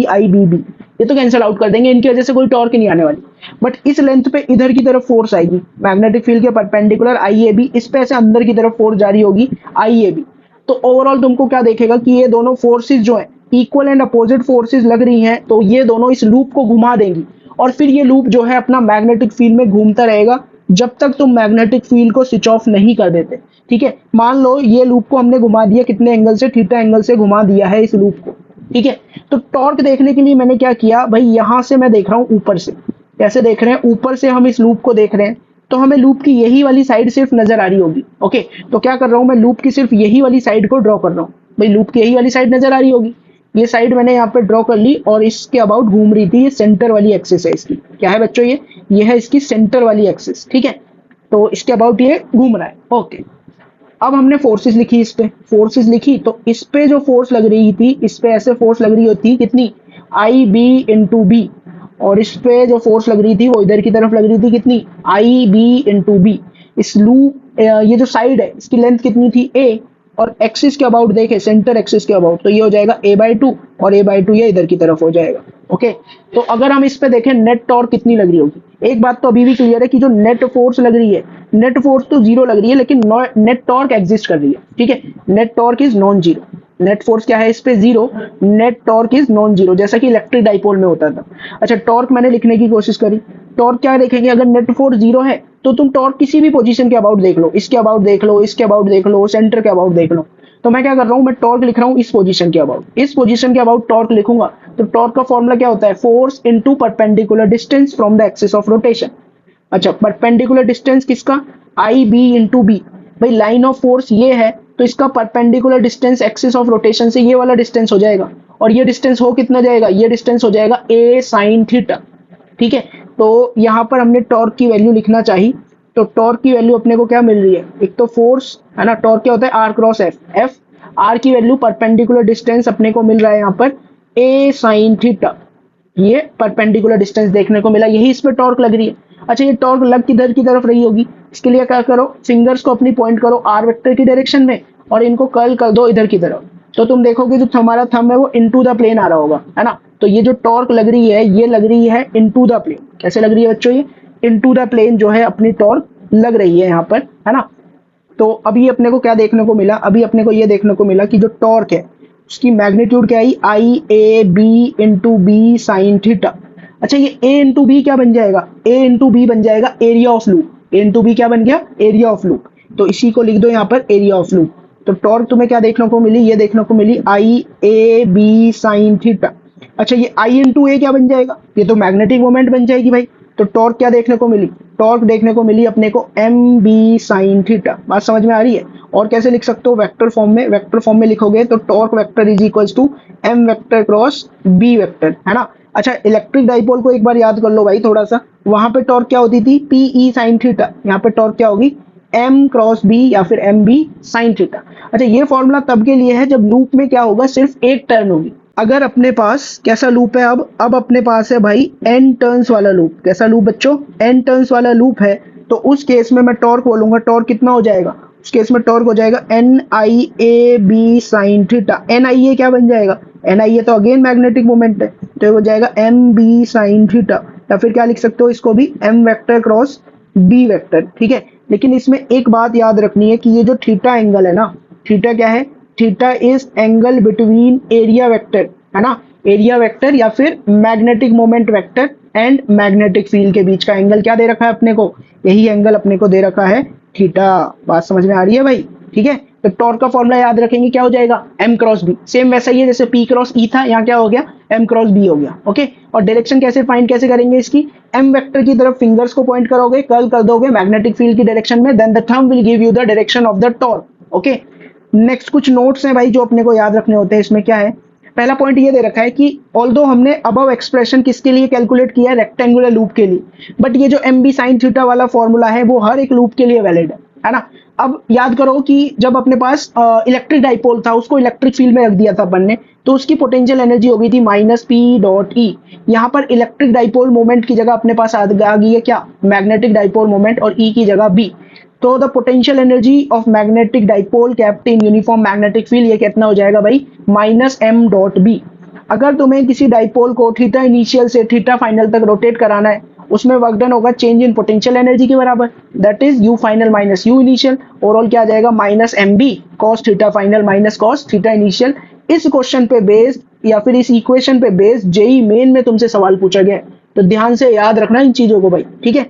ये तो कैंसिल आउट कर देंगे, इनकी वजह से कोई टॉर्क नहीं आने वाली। बट इस लेंथ पे इधर की तरफ फोर्स आएगी मैग्नेटिक फील्ड के परपेंडिकुलर IAB, इस पे ऐसे अंदर की तरफ फोर्स जारी होगी IAB। तो ओवरऑल तुमको क्या देखेगा कि ये दोनों फोर्सेज जो है इक्वल एंड अपोजिट फोर्सेज लग रही हैं, तो ये दोनों इस लूप को घुमा देंगी, और फिर ये लूप जो है अपना मैग्नेटिक फील्ड में घूमता रहेगा जब तक तुम मैग्नेटिक फील्ड को स्विच ऑफ नहीं कर देते। ठीक है, मान लो ये लूप को हमने घुमा दिया, कितने एंगल से, थीटा एंगल से घुमा दिया है इस लूप को। ठीक है, तो टॉर्क देखने के लिए मैंने क्या किया भाई, यहां से मैं देख रहा हूं ऊपर से, कैसे देख रहे हैं, ऊपर से हम इस लूप को देख रहे हैं, तो हमें लूप की यही वाली साइड सिर्फ नजर आ रही होगी। ओके, तो क्या कर रहा हूं मैं, लूप की सिर्फ यही वाली साइड को ड्रॉ कर रहा हूं भाई, लूप की यही वाली साइड नजर आ रही होगी, ये साइड मैंने यहाँ पे ड्रॉ कर ली, और इसके अबाउट घूम रही थी, ये सेंटर वाली एक्सिस है इसकी। क्या है बच्चों, ये है इसकी सेंटर वाली एक्सिस। ठीक है, तो इसके अबाउट ये घूम रहा है। ओके, अब हमने फोर्सेस लिखी, इस पे फोर्सेस लिखी, तो इस पे जो फोर्स लग रही थी, इस पे ऐसे फोर्स लग रही होती कितनी, IB इंटू बी, और इस पे जो फोर्स लग रही थी वो इधर की तरफ लग रही थी कितनी, IB इंटू बी। इस लूप ये जो साइड है इसकी लेंथ कितनी थी A, और एक्सिस के अबाउट देखे, सेंटर एक्सिस के अबाउट, तो ये हो जाएगा A/2, और A/2 ये इधर की तरफ हो जाएगा। ओके, तो अगर हम इस पे देखें नेट टॉर्क कितनी लग रही होगी, एक बात तो अभी भी क्लियर है कि जो नेट फोर्स लग रही है, नेट फोर्स तो जीरो लग रही है, लेकिन नेट टॉर्क एग्जिस्ट कर रही है। ठीक है, net torque is non zero, net force क्या है इस पे, zero, net torque is non zero, जैसा कि इलेक्ट्रिक डाइपोल में होता था। अच्छा, टॉर्क मैंने लिखने की कोशिश करी, टॉर्क क्या देखेंगे, अगर नेट फोर्स जीरो है तो तुम टॉर्क किसी भी पोजीशन के अबाउट देख लो, इसके अबाउट देख लो, इसके अबाउट देख लो, सेंटर के अबाउट देख लो, तो मैं क्या कर रहा हूँ, मैं टॉर्क लिख रहा हूँ इस पोजीशन के अबाउट, इस पोजीशन के अबाउट टॉर्क लिखूंगा तो टॉर्क का फॉर्मूला क्या होता है, force into perpendicular distance from the axis of rotation. अच्छा, परपेंडिकुलर डिस्टेंस किसका, आई बी इंटू बी, भाई लाइन ऑफ फोर्स ये है तो इसका perpendicular distance axis of rotation से ये वाला डिस्टेंस हो जाएगा, और ये डिस्टेंस हो कितना जाएगा, ये डिस्टेंस हो जाएगा ए साइन थीटा। ठीक है, तो यहाँ पर हमने टॉर्क की वैल्यू लिखना चाहिए, तो टॉर्क की वैल्यू अपने को क्या मिल रही है, एक तो फोर्स है ना, टॉर्क क्या होता है R cross F, F R की वैल्यू परपेंडिकुलर डिस्टेंस अपने को मिल रहा है यहाँ पर ए साइन थीटा, ये परपेंडिकुलर डिस्टेंस देखने को मिला, यही इस पे टॉर्क लग रही है। अच्छा, ये टॉर्क लग किधर की तरफ रही होगी, इसके लिए क्या करो, फिंगर्स को अपनी पॉइंट करो आर वेक्टर की डायरेक्शन में और इनको कर्ल कर दो इधर की तरफ, तो तुम देखोगे जो हमारा थंब है वो इनटू द प्लेन आ रहा होगा, है ना। तो ये जो टॉर्क लग रही है ये लग रही है इनटू द प्लेन। कैसे लग रही है बच्चों, ये इनटू द प्लेन जो है अपनी टॉर्क लग रही है यहाँ पर, है ना। तो अभी अपने को क्या देखने को मिला, अभी अपने को ये देखने को मिला कि जो टॉर्क है उसकी मैग्नीट्यूड क्या i, i A B into b sine theta. अच्छा, ये ए इंटू बी क्या बन जाएगा, ए इंटू बी बन जाएगा area of loop, A into B क्या बन गया, एरिया ऑफ लूप, तो इसी को लिख दो यहाँ पर एरिया ऑफ लूप। तो टॉर्क तुम्हें क्या देखने को मिली, ये देखने को मिली आई ए बी साइन थीटा। अच्छा, ये आई इंटू ए क्या बन जाएगा, ये तो मैग्नेटिक मोमेंट बन जाएगी भाई, तो टॉर्क क्या देखने को मिली, टॉर्क देखने को मिली अपने को एम बी साइन थीटा। बात समझ में आ रही है, और कैसे लिख सकते हो, वेक्टर फॉर्म में, वेक्टर फॉर्म में लिखोगे तो torque vector is equals to M vector cross B vector, है ना। अच्छा, इलेक्ट्रिक डाइपोल को एक बार याद कर लो भाई थोड़ा सा, वहां पे टॉर्क क्या होती थी, पी ई साइन थीटा, यहाँ पे टॉर्क क्या होगी, एम क्रॉस बी या फिर एम बी साइन थीटा। अच्छा, ये फॉर्मूला तब के लिए है जब लूप में क्या होगा, सिर्फ एक टर्न होगी। अगर अपने पास कैसा लूप है, अब अपने पास है भाई एन टर्न्स वाला लूप। कैसा लूप बच्चों, एन टर्न्स वाला लूप है, तो उस केस में मैं टॉर्क बोलूंगा, टॉर्क कितना हो जाएगा, उस केस में टॉर्क हो जाएगा n i A b sine theta. N i a क्या बन जाएगा, एन आई ए तो अगेन मैग्नेटिक मोमेंट है, तो ये हो जाएगा एम बी साइन थीटा, या फिर क्या लिख सकते हो इसको भी, M vector cross B vector. ठीक है, लेकिन इसमें एक बात याद रखनी है कि ये जो थीटा एंगल है ना, थीटा क्या है, theta is angle between area vector, है ना, एरिया वेक्टर या फिर magnetic moment vector and magnetic field के बीच का एंगल क्या दे रखा है अपने को, यही एंगल अपने को दे रखा है थीटा। बात समझ में आ रही है भाई, ठीक है। तो टॉर्क का फॉर्मूला याद रखेंगे, क्या हो जाएगा, एम क्रॉस बी, सेम वैसा ही है जैसे पी क्रॉस ई था, यहाँ क्या हो गया, एम क्रॉस बी हो गया। ओके, और डायरेक्शन कैसे फाइंड कैसे करेंगे इसकी, एम वेक्टर की तरफ फिंगर्स को पॉइंट करोगे, कर्ल कर दोगे मैग्नेटिक फील्ड की डायरेक्शन में, then the thumb will give you the direction of the torque. Okay, next कुछ नोट्स हैं भाई जो अपने को याद रखने होते हैं। इसमें क्या है, पहला पॉइंट ये दे रखा है कि ऑल्दो हमने अबव एक्सप्रेशन किसके लिए कैलकुलेट किया है, रेक्टेंगुलर लूप के लिए, बट ये जो एम बी साइन थीटा वाला फॉर्मूला है वो हर एक लूप के लिए वैलिड है ना। अब याद करो कि जब अपने पास इलेक्ट्रिक डाइपोल था, उसको इलेक्ट्रिक फील्ड में रख दिया था अपन ने, तो उसकी पोटेंशियल एनर्जी हो गई थी माइनस पी डॉट ई। यहाँ पर इलेक्ट्रिक डाइपोल मोमेंट की जगह अपने पास आ गई है क्या, मैग्नेटिक डाइपोल मोमेंट, और ई की जगह बी। तो the potential energy of magnetic dipole kept in uniform magnetic field, ये कितना हो जाएगा भाई, माइनस एम डॉट बी। अगर तुम्हें किसी डाइपोल को थीटा इनिशियल से थीटा फाइनल तक रोटेट कराना है, उसमें वर्क डन होगा चेंज इन पोटेंशियल एनर्जी के बराबर, that is U final minus U initial, overall क्या आ जाएगा, minus M B cos theta final minus cos theta initial. इस क्वेश्चन पे बेस्ड या फिर इस इक्वेशन पे बेस्ड जेई मेन में तुमसे सवाल पूछा गया है, तो ध्यान से याद रखना इन चीजों को भाई, ठीक है।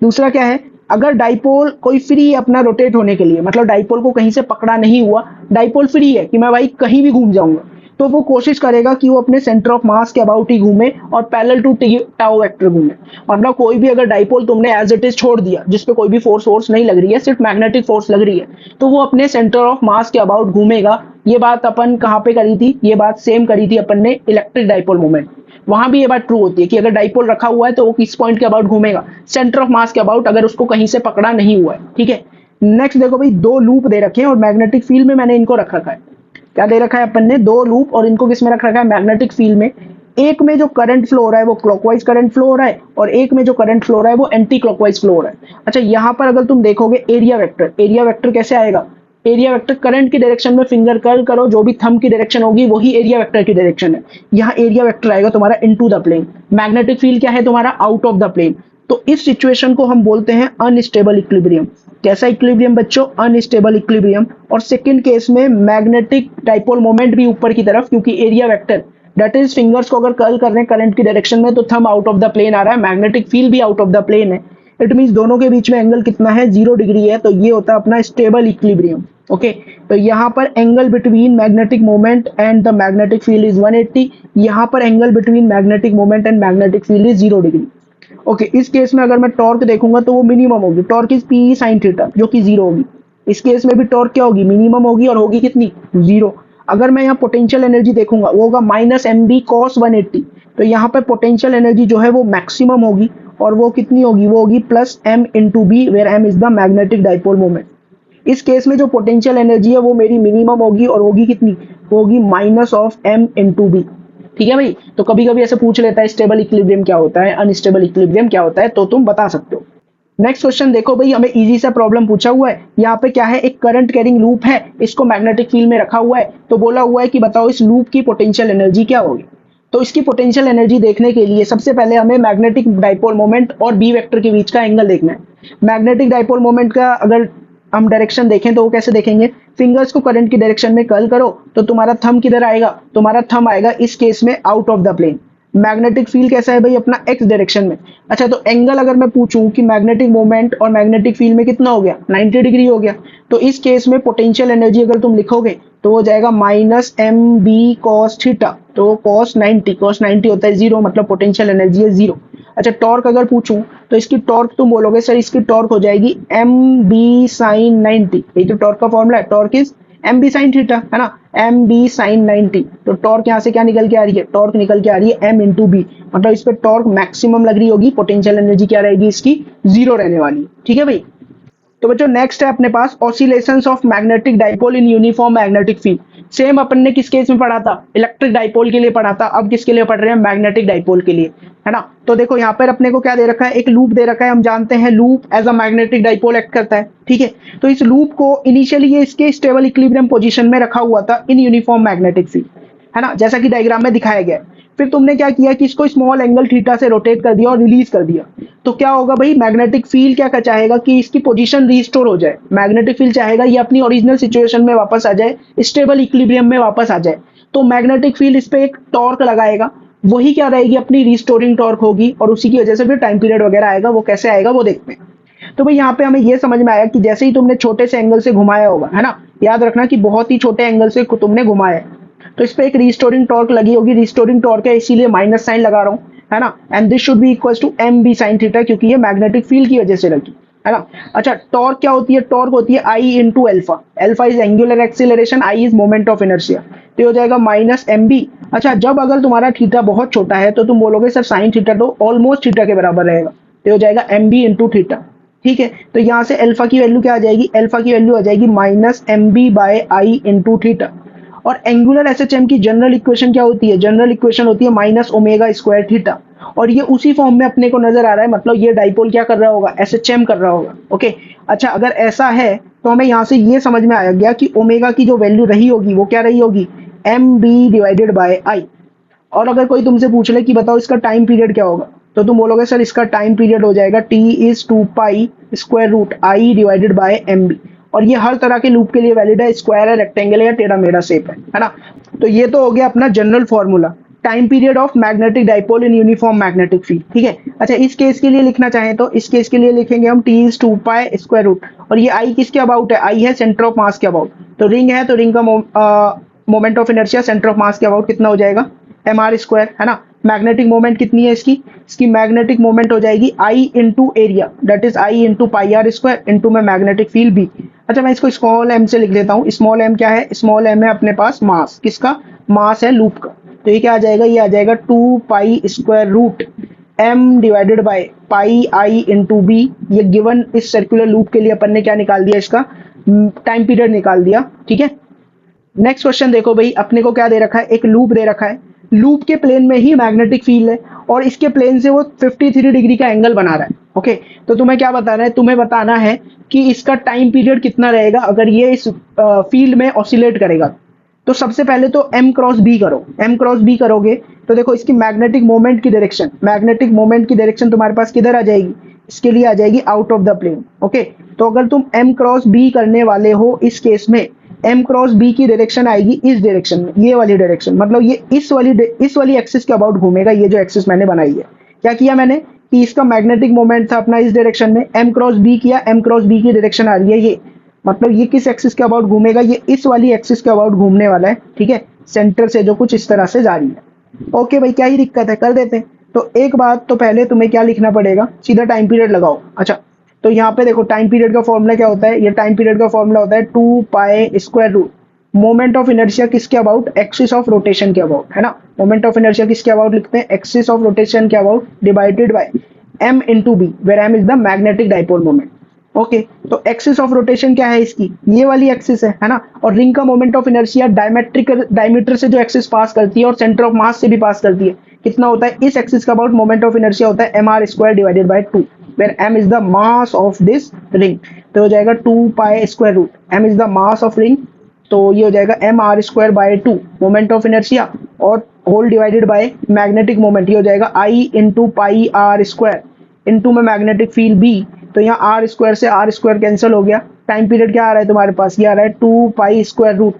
दूसरा क्या है, अगर डाइपोल कोई फ्री है अपना रोटेट होने के लिए, मतलब डाइपोल को कहीं से पकड़ा नहीं हुआ, डाइपोल फ्री है कि मैं भाई कहीं भी घूम जाऊंगा, तो वो कोशिश करेगा कि वो अपने सेंटर ऑफ मास के अबाउट ही घूमे और पैरेलल टू टाउ वेक्टर घूमे। मतलब कोई भी अगर डाइपोल तुमने एज इट इज छोड़ दिया, जिसपे कोई भी फोर्स नहीं लग रही है, सिर्फ मैग्नेटिक फोर्स लग रही है, तो वो अपने सेंटर ऑफ मास के अबाउट घूमेगा। ये बात अपन कहाँ पे करी थी, ये बात सेम करी थी अपन ने इलेक्ट्रिक डाइपोल मोमेंट, वहां भी ये बात ट्रू होती है कि अगर डाइपोल रखा हुआ है तो वो किस पॉइंट के अबाउट घूमेगा, सेंटर ऑफ मास के अबाउट, अगर उसको कहीं से पकड़ा नहीं हुआ है, ठीक है। नेक्स्ट देखो भाई, दो लूप दे रखे हैं और मैग्नेटिक फील्ड में मैंने इनको रख रखा है, क्या दे रखा है अपन ने, दो लूप, और इनको किस में रख रखा है, मैग्नेटिक फील्ड में। एक में जो करंट फ्लो हो रहा है वो क्लॉकवाइज करंट फ्लो हो रहा है, और एक में जो करंट फ्लो हो रहा है वो एंटी क्लॉकवाइज फ्लो हो रहा है। अच्छा, यहाँ पर अगर तुम देखोगे एरिया वेक्टर कैसे आएगा, एरिया वेक्टर करंट की डायरेक्शन में फिंगर कर्ल करो, जो भी थंब की डायरेक्शन होगी वही एरिया वेक्टर की डायरेक्शन है। यहाँ एरिया वेक्टर आएगा तुम्हारा into the plane, magnetic field क्या है तुम्हारा, आउट ऑफ द प्लेन। तो इस सिचुएशन को हम बोलते हैं अनस्टेबल इक्विलिब्रियम। कैसा इक्विलिब्रियम बच्चों, अनस्टेबल इक्विलिब्रियम। और सेकंड केस में मैग्नेटिक डाइपोल मोमेंट भी ऊपर की तरफ, क्योंकि area vector that is fingers को अगर कर्ल कर रहे हैं करंट की डायरेक्शन में, तो thumb out of the plane आ रहा है, मैग्नेटिक फील्ड भी आउट ऑफ द प्लेन है। इट मींस दोनों के बीच में एंगल कितना है, 0 डिग्री है, तो ये होता है अपना स्टेबल इक्विलिब्रियम। ओके, तो यहाँ पर angle between magnetic moment and the magnetic field is 180। यहाँ पर angle between magnetic moment and magnetic field is 0 degree. Okay, इस केस में अगर मैं टॉर्क देखूंगा तो वो मिनिमम होगी, torque is P sine theta, जो कि 0 होगी। इस केस में भी टॉर्क क्या होगी, मिनिमम होगी, और होगी कितनी, 0। अगर मैं यहाँ पोटेंशियल एनर्जी देखूंगा वो होगा माइनस एम बी कॉस 180। तो यहाँ पे पोटेंशियल एनर्जी जो है वो मैक्सिमम होगी, और वो कितनी होगी, वो होगी plus M into B, where M is the magnetic dipole moment. इस केस में जो पोटेंशियल एनर्जी है वो मेरी मिनिमम होगी, और होगी कितनी, होगी minus of M into B. ठीक है भाई, तो कभी कभी ऐसे पूछ लेता है स्टेबल इक्विलिब्रियम क्या होता है, अनस्टेबल इक्विलिब्रियम क्या होता है, तो तुम बता सकते हो। नेक्स्ट क्वेश्चन देखो भाई, हमें इजी सा प्रॉब्लम पूछा हुआ है। यहाँ पे क्या है, एक करंट कैरिंग लूप है, इसको मैग्नेटिक फील्ड में रखा हुआ है, तो बोला हुआ है कि बताओ इस लूप की पोटेंशियल एनर्जी क्या होगी। तो इसकी पोटेंशियल एनर्जी देखने के लिए सबसे पहले हमें मैग्नेटिक डाइपोल मोमेंट और बी वेक्टर के बीच का एंगल देखना है। मैग्नेटिक डाइपोल मोमेंट का अगर हम डायरेक्शन देखें तो वो कैसे देखेंगे, फिंगर्स को करंट की डायरेक्शन में कर्ल करो, तो तुम्हारा थंब किधर आएगा, तुम्हारा थंब आएगा इस केस में out of the plane. Magnetic field कैसा है भाई, अपना एक्स डायरेक्शन में। अच्छा, तो एंगल अगर मैं पूछूं कि मैग्नेटिक मोमेंट और मैग्नेटिक फील्ड में कितना हो गया, 90 डिग्री हो गया। तो इस केस में पोटेंशियल एनर्जी अगर तुम लिखोगे तो हो जाएगा minus M B cos theta. तो कॉस 90 होता है 0, मतलब पोटेंशियल एनर्जी है 0। अच्छा, टॉर्क अगर पूछूं तो इसकी टॉर्क तुम बोलोगे सर इसकी टॉर्क हो जाएगी एम बी साइन 90। ये तो टॉर्क का फॉर्मूला है, torque is M B sine theta, है ना, एम बी साइन 90। तो टॉर्क यहाँ से क्या निकल के आ रही है, टॉर्क निकल के आ रही है एम इंटू बी, मतलब इस पे टॉर्क मैक्सिमम लग रही होगी, पोटेंशियल एनर्जी क्या रहेगी इसकी, 0 रहने वाली है। ठीक है भाई, तो बच्चों नेक्स्ट है अपने पास oscillations of magnetic dipole in uniform magnetic field. Same अपन ने किस केस में पढ़ा था, इलेक्ट्रिक डाइपोल के लिए पढ़ा था, अब किसके लिए पढ़ रहे हैं, मैग्नेटिक डाइपोल के लिए, है ना। तो देखो यहाँ पर अपने को क्या दे रखा है, एक लूप दे रखा है, हम जानते हैं loop as a magnetic dipole act करता है। ठीक है, तो इस लूप को इनिशियली ये इसके स्टेबल इक्विलिब्रियम पोजीशन में रखा हुआ था इन यूनिफॉर्म मैग्नेटिक फील्ड, है ना, जैसा कि डायग्राम में दिखाया गया है। फिर तुमने क्या किया कि इसको स्मॉल एंगल थीटा से रोटेट कर दिया और रिलीज कर दिया। तो क्या होगा भाई, मैग्नेटिक फील्ड क्या चाहेगा कि इसकी पोजीशन रीस्टोर हो जाए। मैग्नेटिक फील्ड चाहेगा ये अपनी ओरिजिनल सिचुएशन में वापस आ जाए, स्टेबल इक्विलिब्रियम में वापस आ जाए। तो मैग्नेटिक फील्ड इस पे एक टॉर्क लगाएगा, वही क्या रहेगी, अपनी रिस्टोरिंग टॉर्क होगी, और उसी की वजह से फिर टाइम पीरियड वगैरह आएगा। वो कैसे आएगा वो देखते हैं। तो भाई यहाँ पे हमें ये समझ में आया कि जैसे ही तुमने छोटे से एंगल से घुमाया होगा, है ना, याद रखना कि बहुत ही छोटे एंगल से तुमने घुमाया है, तो इस पे एक रिस्टोरिंग टॉर्क लगी होगी। रिस्टोरिंग टॉर्क है इसीलिए माइनस साइन लगा रहा हूँ, है ना, and this should be equal to M B sine theta, क्योंकि ये मैग्नेटिक फील्ड की वजह से लगी, है ना। अच्छा, टॉर्क क्या होती है, टॉर्क होती है i into alpha. Alpha is angular acceleration, i is moment of inertia, तो हो जाएगा माइनस एम बी। अच्छा, जब अगर तुम्हारा थीटा बहुत छोटा है तो तुम बोलोगे सर साइन थीटा तो ऑलमोस्ट थीटा के बराबर रहेगा, तो हो जाएगा एम बी इंटू थीटा। ठीक है, तो यहाँ से अल्फा की वैल्यू क्या आ जाएगी, अल्फा की वैल्यू आ जाएगी माइनस एम बी बाय आई इंटू थीटा। और एंगुलर एसएचएम की जनरल इक्वेशन क्या होती है, जनरल इक्वेशन होती है माइनस ओमेगा स्क्वायर थीटा। और ये उसी फॉर्म में अपने को नजर आ रहा है, मतलब ये डाइपोल क्या कर रहा होगा, एसएचएम कर रहा होगा। ओके, अच्छा, अगर ऐसा है तो हमें यहाँ से ये समझ में आ गया कि ओमेगा की जो वैल्यू रही होगी वो क्या रही होगी, एम बी डिवाइडेड बाय आई। और अगर कोई तुमसे पूछ ले कि बताओ इसका टाइम पीरियड क्या होगा, तो तुम बोलोगे सर इसका टाइम पीरियड हो जाएगा T is 2 pi square root I divided by M B. और ये हर तरह के लूप के लिए वैलिड है, स्क्वायर है, रेक्टेंगल है या टेढ़ा मेढ़ा शेप है ना। तो ये तो हो गया अपना general formula, time period of magnetic dipole in uniform magnetic field. ठीक है, अच्छा, इस केस के लिए लिखना चाहें तो इस केस के लिए लिखेंगे हम T is 2 pi square root, और ये आई किसके अबाउट है, आई है सेंटर ऑफ मास के अबाउट। तो रिंग है तो रिंग का moment of inertia centre of mass के अबाउट कितना हो जाएगा, एम आर स्क्वायर, है ना। मैग्नेटिक मोमेंट कितनी है इसकी मैग्नेटिक मोमेंट हो जाएगी i into area, that is i into pi are square into में मैग्नेटिक फील्ड बी। अच्छा, मैं इसको स्मॉल एम से लिख देता हूँ। स्मॉल एम क्या है, स्मॉल एम है अपने पास मास, किसका, मास है लूप का। तो ये क्या आ जाएगा, ये आ जाएगा 2 pi square root M divided by pi I into B. ये गिवन इस सर्कुलर लूप के लिए अपन ने क्या निकाल दिया, इसका टाइम पीरियड निकाल दिया। ठीक है, नेक्स्ट क्वेश्चन देखो भाई, अपने को क्या दे रखा है, एक लूप दे रखा है, लूप के प्लेन में ही मैग्नेटिक फील्ड है और इसके प्लेन से वो 53 डिग्री का एंगल बना रहा है। ओके, तो तुम्हें क्या बताना है, तुम्हें बताना है कि इसका टाइम पीरियड कितना रहेगा अगर ये इस फील्ड में ऑसिलेट करेगा। तो सबसे पहले तो एम क्रॉस बी करो, एम क्रॉस बी करोगे तो देखो इसकी मैग्नेटिक मोमेंट की डायरेक्शन, मैग्नेटिक मोमेंट की डायरेक्शन तुम्हारे पास किधर आ जाएगी, इसके लिए आ जाएगी out of the plane. Okay, तो अगर तुम एम क्रॉस बी करने वाले हो इस केस में, एम क्रॉस बी की डायरेक्शन आएगी इस डायरेक्शन में, ये वाली डायरेक्शन, मतलब ये इस वाली एक्सिस के अबाउट घूमेगा। ये जो एक्सिस मैंने बनाई है, क्या किया मैंने कि इसका मैग्नेटिक मोमेंट था अपना इस डायरेक्शन में, एम क्रॉस बी किया, एम क्रॉस बी की डायरेक्शन आ रही है ये, मतलब ये किस एक्सिस के अबाउट घूमेगा, ये इस वाली एक्सिस के अबाउट घूमने वाला है, ठीक है, सेंटर से जो कुछ इस तरह से जा रही है। ओके भाई, क्या ही दिक्कत है, कर देते हैं। तो एक बात तो पहले तुम्हें क्या लिखना पड़ेगा, सीधा टाइम पीरियड लगाओ। अच्छा, तो यहाँ पे देखो टाइम पीरियड का फॉर्मूला क्या होता है, ये टाइम पीरियड का फॉर्मूला होता है 2 pi square root moment of inertia किसके अबाउट, एक्सिस ऑफ रोटेशन के अबाउट, है ना। मोमेंट ऑफ इनर्शिया किसके अबाउट लिखते हैं, एक्सिस ऑफ रोटेशन के about, divided by m into B, where m is the magnetic dipole moment. Okay, तो axis of rotation क्या है इसकी, ये वाली एक्सिस है ना। और रिंग का मोमेंट ऑफ इनर्शिया डायमीटर से जो एक्सिस पास करती है और सेंटर ऑफ मास से भी पास करती है, कितना होता है, इस एक्सिस का अबाउट मोमेंट ऑफ इनर्शिया होता है mr² divided by 2, where m is the mass of this ring. तो हो जाएगा 2 pi square root, m is the mass of ring, तो ये हो जाएगा mr² by 2 moment of inertia, और whole divided by magnetic moment, ये हो जाएगा I into pi are square, into में मैग्नेटिक फील्ड B। तो यहाँ आर स्क्वायर से आर स्क्वायर कैंसिल हो गया। टाइम पीरियड क्या आ रहा है तुम्हारे पास, ये आ रहा है 2 pi square root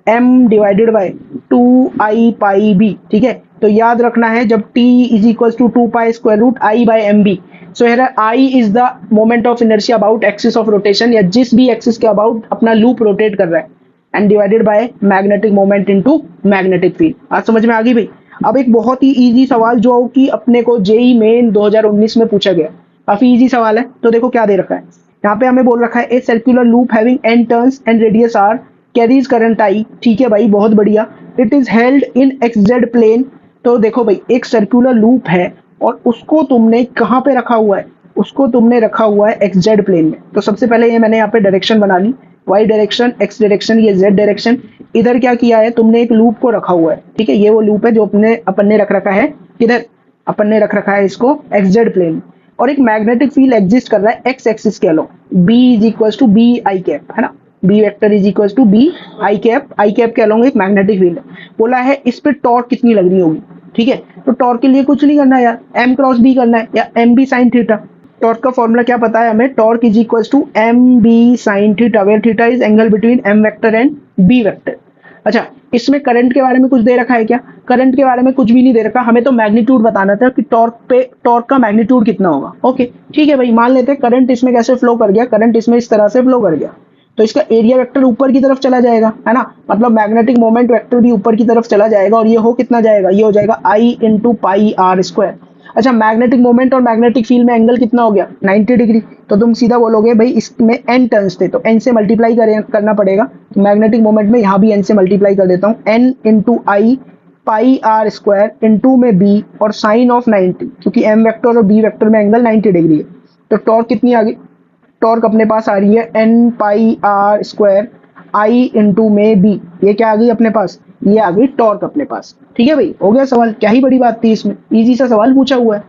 m divided by 2i pi b, ठीक है। तो याद रखना है, जब t is equal to 2 pi square root i/mb, so here i is the moment of inertia about axis of rotation, या जिस भी एक्सिस के अबाउट अपना लूप रोटेट कर रहा है, and divided by magnetic moment into magnetic field. आज समझ में आ गई भाई। अब एक बहुत ही इजी सवाल जो कि अपने को जेई मेन 2019 में पूछा गया, काफी इजी सवाल है। तो देखो क्या दे रखा है, यहाँ पे हमें बोल रखा है a circular loop having n turns and radius r carries current i, ठीक है भाई, बहुत बढ़िया। It is held in xz plane. तो देखो भाई, एक सर्कुलर लूप है और उसको तुमने कहाँ पे रखा हुआ है, उसको तुमने रखा हुआ है xz प्लेन में। तो सबसे पहले ये मैंने यहाँ पे डायरेक्शन बना ली, y डायरेक्शन, x डायरेक्शन, ये z डायरेक्शन। इधर क्या किया है तुमने, एक लूप को रखा हुआ है, ठीक है। ये वो लूप है जो अपन ने रख रखा है किधर, अपन ने रख रखा है इसको xz प्लेन। और एक मैग्नेटिक फील्ड एग्जिस्ट कर रहा है एक्स एक्सिस के along, b is equal to B I cap, है ना, b vector is equal to B I cap के अलोंग एक मैग्नेटिक फील्ड है। बोला है इस पे टॉर्क कितनी लग रही होगी, ठीक है। तो टॉर्क के लिए कुछ नहीं करना यार, m क्रॉस b करना है, या M B sine theta. Torque का फॉर्मूला क्या पता है हमें, torque is equal to M B sine theta, where theta is angle between m vector and b vector. अच्छा, इसमें करंट के बारे में कुछ दे रखा है क्या, करंट के बारे में कुछ भी नहीं दे रखा, हमें तो मैग्नीट्यूड बताना था कि टॉर्क का मैग्नीट्यूड कितना होगा। ओके ठीक है भाई, मान लेते हैं करंट इसमें कैसे फ्लो कर गया, करंट इसमें इस तरह से फ्लो कर गया, तो इसका एरिया वेक्टर ऊपर की तरफ चला जाएगा, है ना, मतलब मैग्नेटिक मोमेंट वेक्टर भी ऊपर की तरफ चला जाएगा, और ये हो कितना जाएगा, ये हो जाएगा i into pi are square. अच्छा, मैग्नेटिक मोमेंट और मैग्नेटिक फील्ड में एंगल कितना हो गया, 90 डिग्री। तो तुम सीधा बोलोगे भाई इसमें n टर्न्स थे, तो n से मल्टीप्लाई करना पड़ेगा। मैग्नेटिक मोमेंट में यहाँ भी n से मल्टीप्लाई कर देता हूँ, n into I pi are square into में b और साइन ऑफ 90, क्योंकि m वेक्टर और b वेक्टर में एंगल 90 डिग्री है। तो टॉर्क कितनी आ गई, टॉर्क अपने पास आ रही है n pi are square I into में b, ये क्या आ गई अपने पास, ये आ गई टॉर्क अपने पास। ठीक है भाई, हो गया सवाल, क्या ही बड़ी बात थी इसमें, इजी सा सवाल पूछा हुआ है।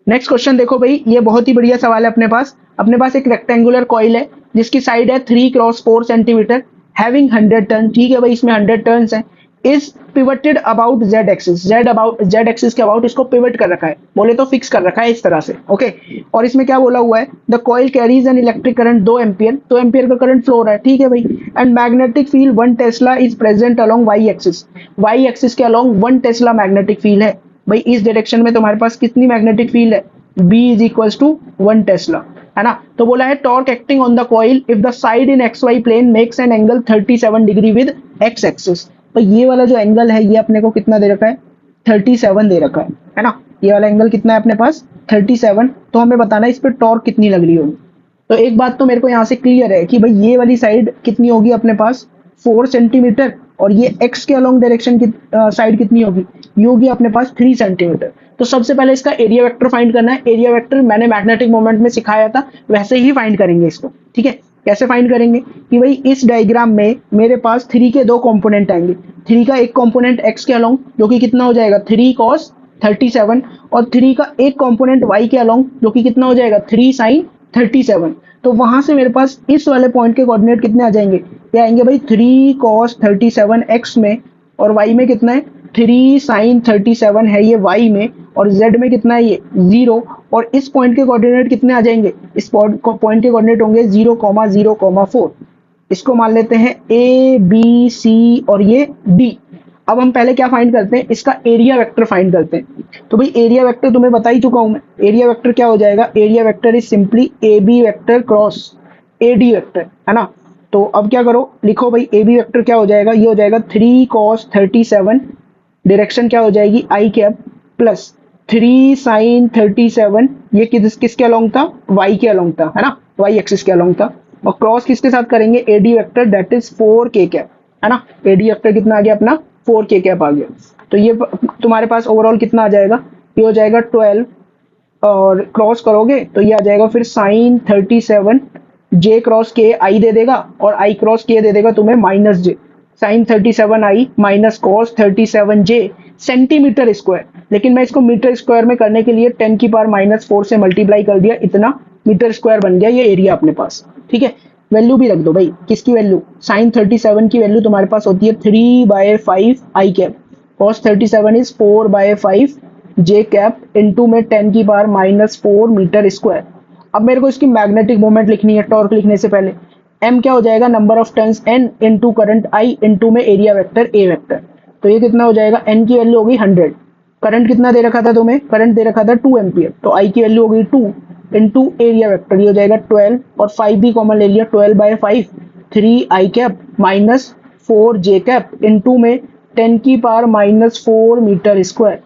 नेक्स्ट क्वेश्चन देखो भाई, ये बहुत ही बढ़िया सवाल है। अपने पास एक रेक्टेंगुलर कॉइल है जिसकी साइड है 3x4 सेंटीमीटर, हैविंग 100 टर्न, ठीक है भाई, इसमें 100 टर्न्स हैं, is pivoted about z axis, z axis के अबाउट इसको पिवट कर रखा है, बोले तो फिक्स कर रखा है इस तरह से। ओके, और इसमें क्या बोला हुआ है, the coil carries an electric current 2 ampere, 2 ampere का करंट फ्लो हो रहा है, ठीक है भाई, and magnetic field 1 tesla is present along y axis के अलोंग 1 टेस्ला मैग्नेटिक फील्ड है। भाई इस डायरेक्शन में तुम्हारे पास कितनी मैग्नेटिक फील्ड है, b is equals to 1 tesla, है ना। तो बोला है torque acting on the coil if the side in xy plane makes an angle 37 degree with x axis. तो ये वाला जो एंगल है ये अपने को कितना दे रखा है, 37 दे रखा है ना। ये वाला एंगल कितना है अपने पास, 37। तो हमें बताना है इस पे टॉर्क कितनी लग रही होगी। तो एक बात तो मेरे को यहाँ से क्लियर है कि भाई ये वाली साइड कितनी होगी अपने पास, 4 सेंटीमीटर, और ये x के अलोंग डायरेक्शन की साइड कितनी होगी, ये होगी अपने पास 3 सेंटीमीटर। तो सबसे पहले इसका एरिया वेक्टर फाइंड करना है। एरिया वेक्टर मैंने मैग्नेटिक मोमेंट में सिखाया था, वैसे ही फाइंड करेंगे इसको, ठीक है। कैसे फाइंड करेंगे कि भाई इस डायग्राम में मेरे पास 3 के 2 कंपोनेंट आएंगे, 3 का एक कंपोनेंट x के अलोंग जो कि कितना हो जाएगा 3 cos 37, और 3 का एक कंपोनेंट y के अलोंग जो कि कितना हो जाएगा 3 sin 37। तो वहां से मेरे पास इस वाले पॉइंट के कोऑर्डिनेट कितने आ जाएंगे, ये आएंगे भाई 3 cos 37 x में, और y में कितना है 3 sin 37 है ये y में, और z में कितना है ये 0, और इस पॉइंट के कोऑर्डिनेट कितने आ जाएंगे, इस पॉइंट के कोऑर्डिनेट होंगे 0,0,4। इसको मान लेते हैं a b c और ये d। अब हम पहले क्या फाइंड करते हैं, इसका एरिया वेक्टर फाइंड करते हैं। तो भाई एरिया वेक्टर तुम्हें बता ही चुका हूं मैं, एरिया वेक्टर क्या हो जाएगा, area vector is simply A B vector cross AD vector, है ना। तो अब क्या करो, लिखो भाई AB वेक्टर क्या हो जाएगा, ये हो जाएगा 3 cos 37, डायरेक्शन क्या हो जाएगी आई कैप, प्लस 3 sin 37, ये किसके अलोंग था, y के अलोंग था, है ना, y एक्सिस के अलोंग था। और क्रॉस किसके साथ करेंगे, AD vector that is 4k cap, है ना। AD वेक्टर कितना आ गया अपना, 4k कैप आ गया। तो ये तुम्हारे पास ओवरऑल कितना आ जाएगा, ये हो जाएगा 12, और क्रॉस करोगे तो ये आ जाएगा फिर साइन 37, जे क्रॉस के आई दे देगा, और आई क्रॉस के दे देगा तुम्हें माइनस जे, साइन 37 आई माइनस कॉस 37 जे सेंटीमीटर स्क्वायर। लेकिन मैं इसको मीटर स्क्वायर में करने के लिए 10 की पावर -4 से मल्टीप्लाई कर दिया, इतना मीटर स्क्वायर बन गया ये एरिया अपने पास, ठीक है। वैल्यू भी रख दो भाई, किसकी वैल्यू, साइन 37 की वैल्यू तुम्हारे पास होती है 3/5 i cap, cos 37 is 4/5 j cap, into में 10 की पावर -4 मीटर स्क्वायर। अब मेरे को इसकी मैग्नेटिक मोमेंट लिखनी है, टॉर्क लिखने से पहले m क्या हो जाएगा, number of turns n into current I into में एरिया वेक्टर A वेक्टर। तो ये कितना हो जाएगा, n की वैल्यू होगी 100, करंट कितना दे रखा था तुम्हें, करंट दे रखा था 2 एम्पियर, तो I की वैल्यू होगी 2 इनटू एरिया वेक्टर, ये हो जाएगा 12, और 5 भी कॉमन ले लिया, 12/5 3 आई कैप माइनस 4 जे कैप इनटू में 10 की पावर -4 मीटर स्क्वायर।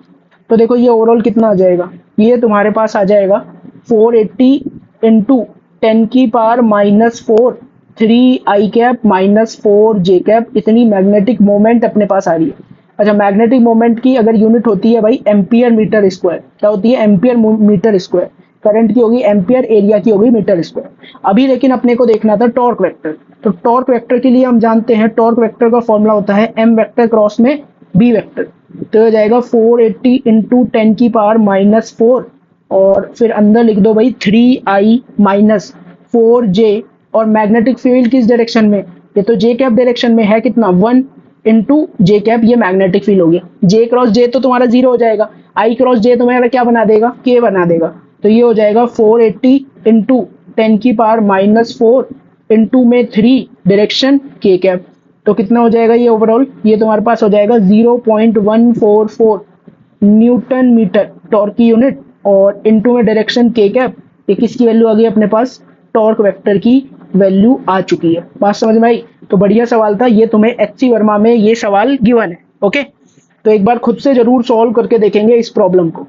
तो देखो ये ओवरऑल कितना आ जाएगा, ये तुम्हारे पास आ जाएगा 480 इंटू 10 की पावर -4 3 आई कैप -4 जे कैप, इतनी मैग्नेटिक मोमेंट अपने पास आ रही है। अच्छा, मैग्नेटिक मोमेंट की अगर यूनिट होती है भाई एम्पियर मीटर स्क्वायर, क्या होती है, एम्पियर मीटर स्क्वायर। करंट की होगी एम्पियर, एरिया की होगी मीटर स्क्वायर। अभी लेकिन अपने को देखना था टॉर्क वेक्टर, तो टॉर्क वेक्टर के लिए हम जानते हैं टॉर्क वेक्टर का फॉर्मूला होता है m वेक्टर क्रॉस में b वेक्टर। तो हो जाएगा 480 इंटू 10 की पावर -4, और फिर अंदर लिख दो भाई 3i माइनस 4j, और मैग्नेटिक फील्ड किस डायरेक्शन में, ये तो जे कैप डायरेक्शन में है, कितना 1 इंटू जे कैप, ये मैग्नेटिक फील्ड होगी। जे क्रॉस जे तो तुम्हारा 0 हो जाएगा, आई क्रॉस जे तुम्हारा क्या बना देगा, के बना देगा। तो ये हो जाएगा 480 इंटू 10 की पावर -4 इंटू में 3 डायरेक्शन के कैप। तो कितना हो जाएगा ये ओवरऑल, ये तुम्हारे पास हो जाएगा 0.144 न्यूटन मीटर टॉर्क की यूनिट, और इनटू में डायरेक्शन के कैप, ये किसकी वैल्यू आ गई अपने पास, टॉर्क वेक्टर की वैल्यू आ चुकी है। बात समझ में आई। तो बढ़िया सवाल था ये, तुम्हें HC वर्मा में ये सवाल गिवन है, ओके। तो एक बार खुद से जरूर सॉल्व करके देखेंगे इस प्रॉब्लम को।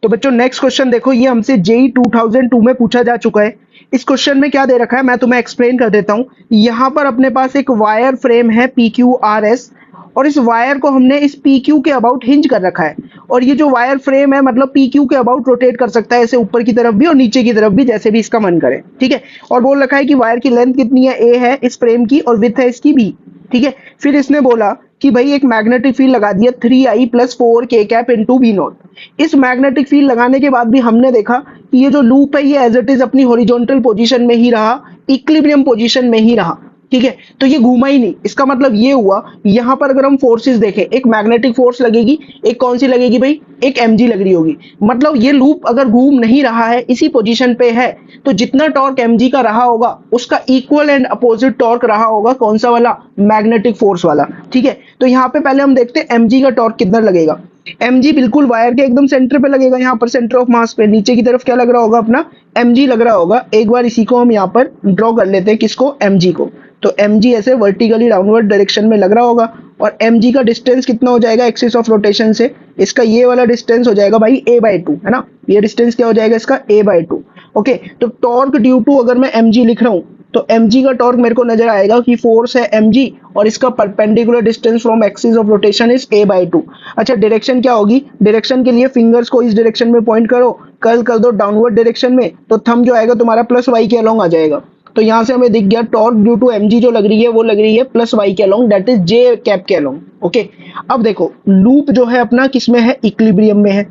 तो बच्चों नेक्स्ट क्वेश्चन देखो, ये हमसे JEE 2002 में पूछा जा चुका है। इस क्वेश्चन में क्या दे रखा है मैं तुम्हें एक्सप्लेन कर देता हूं। यहाँ पर अपने पास एक वायर फ्रेम है PQRS, और इस वायर को हमने इस PQ के अबाउट हिंज कर रखा है, और ये जो वायर फ्रेम है मतलब PQ के अबाउट रोटेट कर सकता है, ऐसे ऊपर की तरफ भी और नीचे की तरफ भी, जैसे भी इसका मन करे, ठीक है। और बोल रखा है कि वायर की लेंथ कितनी है, A है इस फ्रेम की, और विड्थ है इसकी B, ठीक है। फिर इसने बोला कि भाई एक मैग्नेटिक फील्ड लगा दिया 3i + 4k cap into B naught. इस मैग्नेटिक फील्ड लगाने के बाद भी हमने देखा कि ये जो लूप है ये एज इट इज अपनी हॉरिजॉन्टल पोजीशन में ही रहा, इक्विलिब्रियम पोजीशन में ही रहा, ठीक है। तो ये घूमा ही नहीं। इसका मतलब ये हुआ, यहाँ पर अगर हम फोर्सेस देखें, एक मैग्नेटिक फोर्स लगेगी, एक कौन सी लगेगी भाई, एक mg लग रही होगी। मतलब ये लूप अगर घूम नहीं रहा है, इसी पोजीशन पे है, तो जितना टॉर्क mg का रहा होगा उसका इक्वल एंड अपोजिट टॉर्क रहा होगा कौन सा वाला, मैग्नेटिक फोर्स वाला, ठीक है। तो यहाँ पे पहले हम देखते हैं mg का टॉर्क कितना लगेगा। mg बिल्कुल वायर के एकदम सेंटर पे लगेगा, यहाँ पर सेंटर ऑफ मास पे, नीचे की तरफ क्या लग रहा होगा अपना, mg लग रहा होगा। एक बार इसी को हम यहाँ पर ड्रॉ कर लेते हैं, किसको, mg को। तो mg ऐसे वर्टिकली डाउनवर्ड डायरेक्शन में लग रहा होगा, और mg का डिस्टेंस कितना हो जाएगा एक्सिस ऑफ रोटेशन से, इसका ये वाला डिस्टेंस हो जाएगा भाई a/2, है ना। ये डिस्टेंस क्या हो जाएगा इसका, a/2, ओके। तो टॉर्क ड्यू टू अगर मैं mg लिख रहा हूँ, तो mg का टॉर्क मेरे को नजर आएगा कि फोर्स है mg, और इसका perpendicular distance from axis of rotation is a/2। अच्छा, डायरेक्शन क्या होगी, डायरेक्शन के लिए फिंगर्स को इस डायरेक्शन में पॉइंट करो, कर्ल कर दो डाउनवर्ड डायरेक्शन में, तो थंब जो आएगा तुम्हारा +y के अलोंग आ जाएगा। तो यहाँ से हमें दिख गया टॉर्क ड्यू टू mg जो लग रही है वो लग रही है +y के along, that is j cap के अलोंग, ओके। अब देखो लूप जो है अपना किस में है, इक्विलिब्रियम में है।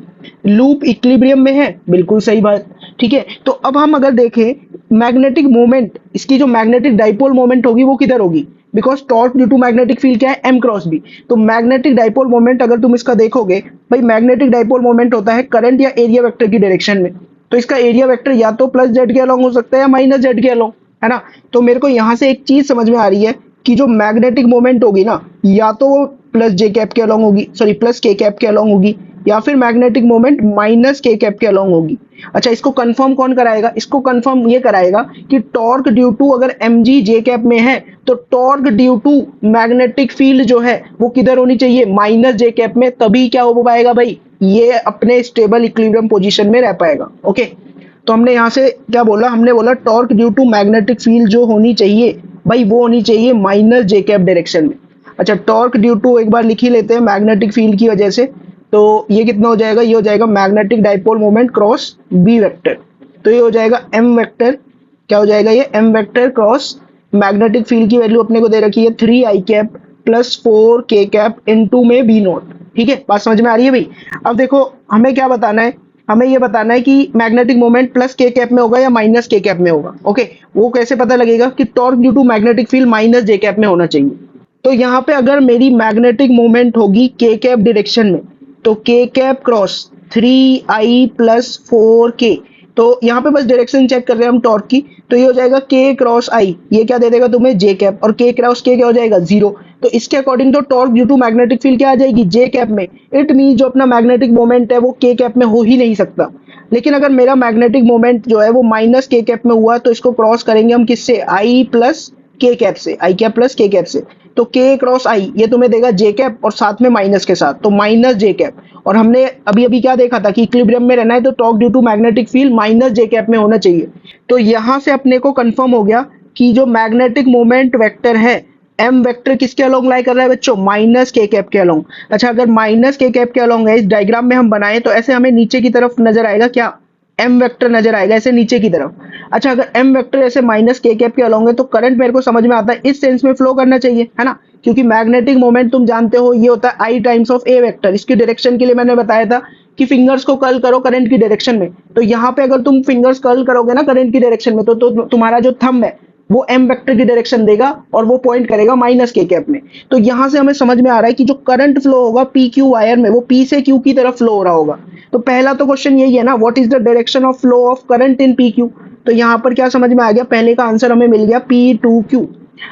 लूप इक्विलिब्रियम में है, बिल्कुल सही बात, ठीक है। तो अब हम अगर देखें मैग्नेटिक मोमेंट, इसकी जो मैग्नेटिक डाइपोल मोमेंट होगी वो किधर होगी, because torque due to magnetic field क्या है, m×b। तो मैग्नेटिक डाइपोल मोमेंट अगर तुम इसका देखोगे भाई, मैग्नेटिक डाइपोल मोमेंट होता है करंट या एरिया वेक्टर की डायरेक्शन में। तो इसका एरिया वेक्टर या तो +z के अलोंग हो सकता है या -z के अलोंग, है ना। तो मेरे को यहाँ से एक चीज समझ में आ रही है कि जो मैग्नेटिक मोमेंट होगी ना, या तो वो प्लस जे कैप के अलोंग होगी, सॉरी प्लस के कैप के अलोंग होगी, या फिर magnetic moment minus k cap के अलोंग होगी। अच्छा, इसको कंफर्म कौन कराएगा? इसको कंफर्म ये कराएगा कि टॉर्क ड्यू टू अगर mg जे कैप में है तो torque due to magnetic field जो है वो किधर होनी चाहिए? माइनस जे कैप में, तभी क्या हो पाएगा भाई? ये अपने स्टेबल इक्विलिब्रियम पोजीशन में रह पाएगा। ओके, तो हमने यहाँ से क्या बोला? हमने बोला torque due to magnetic field जो होनी चाहिए भाई वो होनी चाहिए माइनस जे कैप डायरेक्शन में। अच्छा, टॉर्क ड्यू टू एक बार लिख ही लेते हैं मैग्नेटिक फील्ड की वजह से, तो ये कितना हो जाएगा? ये हो जाएगा magnetic dipole moment cross B vector, तो ये हो जाएगा एम वेक्टर। क्या हो जाएगा ये? M vector cross magnetic field की वैल्यू अपने को दे रखी है 3 आई कैप प्लस 4 के कैप इनटू में बी नॉट। ठीक है, बात समझ में आ रही है भाई? अब देखो हमें क्या बताना है, हमें ये बताना है कि मैग्नेटिक मोमेंट प्लस के कैप में होगा या माइनस के कैप में होगा। ओके, वो कैसे पता लगेगा? कि torque due to magnetic field minus J cap में होना चाहिए। तो यहाँ पे अगर मेरी मैग्नेटिक मोमेंट होगी के कैप डायरेक्शन में, तो के cap cross 3i plus 4k, तो यहाँ पे बस डायरेक्शन चेक कर रहे हैं हम टॉर्क की, तो ये हो जाएगा k क्रॉस i, ये क्या दे देगा तुम्हें? जे कैप, और k क्रॉस k क्या हो जाएगा? 0। तो इसके अकॉर्डिंग तो torque due to magnetic field क्या आ जाएगी? जे कैप में। इट मीन जो अपना मैग्नेटिक मोमेंट है वो के कैप में हो ही नहीं सकता। लेकिन अगर मेरा मैग्नेटिक मोमेंट जो है वो माइनस के कैप में हुआ तो इसको क्रॉस करेंगे हम किससे? i प्लस के कैप से, आई कैप प्लस के कैप से। तो के क्रॉस आई ये तुम्हें देगा जे कैप और साथ में माइनस के साथ, तो माइनस जे कैप। और हमने अभी अभी क्या देखा था कि इक्विलिब्रियम में रहना है तो torque due to magnetic field minus J cap में होना चाहिए। तो यहां से अपने को कंफर्म हो गया कि जो मैग्नेटिक मोमेंट वेक्टर है एम वेक्टर किसके अलोंग लाई कर रहा है बच्चों? माइनस के कैप के अलोंग। अच्छा, अगर माइनस के कैप के अलोंग है, इस डायग्राम में हम बनाए तो ऐसे हमें नीचे की तरफ नजर आएगा, क्या? एम वेक्टर नजर आएगा ऐसे नीचे की तरफ। अच्छा, अगर एम वेक्टर ऐसे माइनस के कैप के अलोंग है तो करंट मेरे को समझ में आता है इस सेंस में फ्लो करना चाहिए, है ना? क्योंकि मैग्नेटिक मोमेंट तुम जानते हो ये होता है i times of A vector. इसकी डायरेक्शन के लिए मैंने बताया था कि फिंगर्स को कर्ल करो करंट की डायरेक्शन में, तो यहाँ पे अगर तुम फिंगर्स कर्ल करोगे ना करंट की डायरेक्शन में तो तुम्हारा जो थंब है वो एम वेक्टर की डायरेक्शन देगा और वो पॉइंट करेगा माइनस के कैप में। तो यहां से हमें समझ में आ रहा है कि जो करंट फ्लो होगा पी क्यू वायर में वो पी से क्यू की तरफ फ्लो हो रहा होगा। तो पहला तो क्वेश्चन यही है ना, what is the direction of flow of current in P Q? तो यहाँ पर क्या समझ में आ गया? पहले का आंसर हमें मिल गया पी टू क्यू।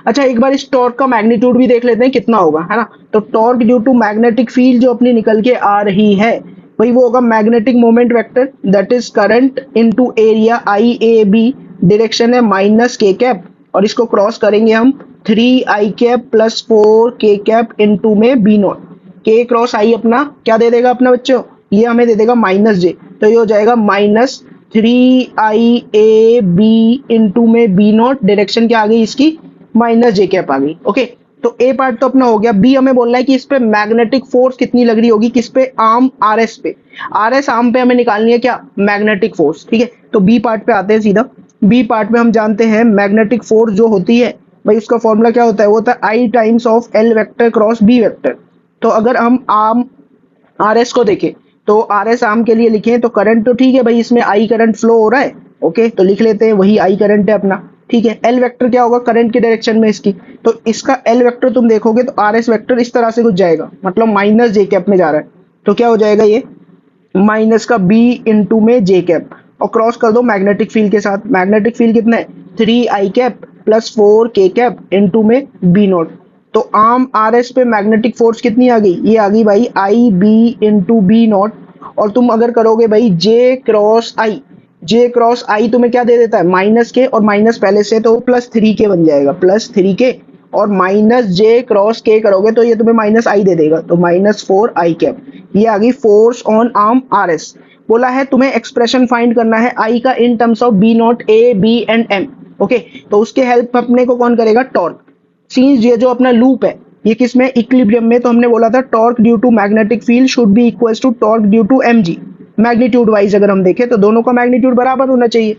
अच्छा, एक बार इस टॉर्क का मैग्नीट्यूड भी देख लेते हैं कितना होगा, है ना? तो torque due to magnetic field जो अपनी निकल के आ रही है वही वो होगा magnetic moment vector that is current into area I A B, direction है माइनस के कैप और इसको क्रॉस करेंगे हम 3 आई कैप प्लस 4 के कैप इनटू में बी नॉट। के क्रॉस आई अपना क्या दे देगा अपना बच्चों? ये हमें दे देगा माइनस जे, तो ये हो जाएगा minus 3 I A B into में बी नॉट, डायरेक्शन क्या आ गई इसकी? माइनस जे कैप आ गई। ओके, तो ए पार्ट तो अपना हो गया। बी हमें बोलना है कि इस पे मैग्नेटिक फोर्स कितनी लग रही होगी, किस पे? आर्म आर एस पे। आर एस आर्म पे हमें निकालनी है क्या? Magnetic force. ठीक है, तो बी पार्ट पे आते हैं सीधा। बी पार्ट में हम जानते हैं मैग्नेटिक फोर्स जो होती है भाई उसका फॉर्मूला क्या होता है? वो होता है i times of l vector cross B vector. तो अगर हम आर्म आर एस को देखें तो आर एस आर्म के लिए लिखें तो करंट तो ठीक है भाई, इसमें आई करंट फ्लो हो रहा है। ओके, तो लिख लेते हैं वही आई करंट है अपना। ठीक है, एल वेक्टर क्या होगा? करंट की डायरेक्शन में इसकी, तो इसका एल वेक्टर तुम देखोगे तो आर एस वेक्टर इस तरह से कुछ जाएगा, मतलब माइनस जे कैप में जा रहा है। तो क्या हो जाएगा ये? माइनस का बी इंटू में जे कैप और क्रॉस कर दो मैग्नेटिक फील्ड के साथ। मैग्नेटिक फील्ड कितना है? 3 आई कैप प्लस 4 के कैप इनटू में बी नॉट। तो आर्म आर एस पे मैग्नेटिक फोर्स कितनी आ गई? ये आ गई भाई आई बी इंटू बी नॉट। और तुम अगर करोगे भाई जे क्रॉस आई, जे क्रॉस आई तुम्हें क्या दे देता है? माइनस के, और माइनस पहले से तो प्लस 3 के बन जाएगा, प्लस 3 के और माइनस जे क्रॉस के करोगे तो ये तुम्हें माइनस आई दे देगा, तो माइनस 4 आई कैप। ये आ गई force on arm R S. बोला है तुम्हें एक्सप्रेशन फाइंड करना है आई का in terms of B nought A B and M. Okay, तो उसके हेल्प अपने को कौन करेगा? टॉर्क। सीन्स ये जो अपना लूप है ये किस में? इक्विलिब्रियम में। तो हमने बोला था torque due to magnetic field should be equals to torque due to M G. Magnitude wise अगर हम देखें तो दोनों का मैग्नीट्यूड बराबर होना चाहिए।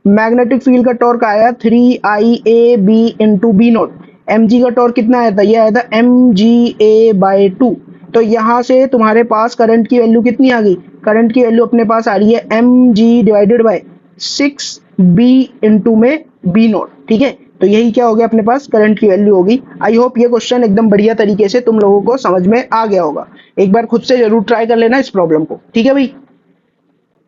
मैग्नेटिक फील्ड का टॉर्क आया 3 आई A B into B naught. M g का टॉर्क कितना आया था? ये आया था एम जी ए बाई 2। तो यहाँ से तुम्हारे पास करंट की वैल्यू कितनी आ गई? करंट की वैल्यू अपने पास आ रही है M G divided by 6 B into में बी नॉट। ठीक है, तो यही क्या हो गया अपने पास? करंट की वैल्यू होगी। आई होप ये क्वेश्चन एकदम बढ़िया तरीके से तुम लोगों को समझ में आ गया होगा। एक बार खुद से जरूर ट्राई कर लेना इस प्रॉब्लम को। ठीक है भाई।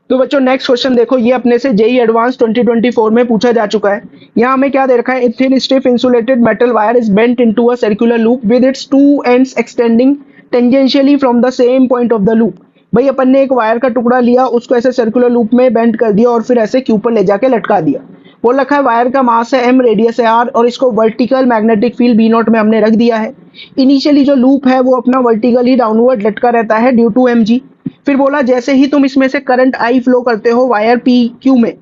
तो बच्चों नेक्स्ट क्वेश्चन देखो, ये अपने से जेई एडवांस 2024 में पूछा जा चुका है। यहाँ हमें क्या दे रखा है, thin stiff insulated metal wire is bent into a circular loop with its two ends extending tangentially from the same point of the loop. भाई अपन ने एक वायर का टुकड़ा लिया, उसको ऐसे सर्कुलर लूप में बेंड कर दिया और फिर ऐसे क्यू पर ले जाके लटका दिया। वो रखा है वायर का मास है m, रेडियस है r, और इसको vertical magnetic field B nought में हमने रख दिया है। इनिशियली जो लूप है वो अपना वर्टिकली डाउनवर्ड लटका रहता है ड्यू टू mg। फिर बोला जैसे ही तुम इसमें से करंट आई फ्लो करते हो वायर पी क्यू में,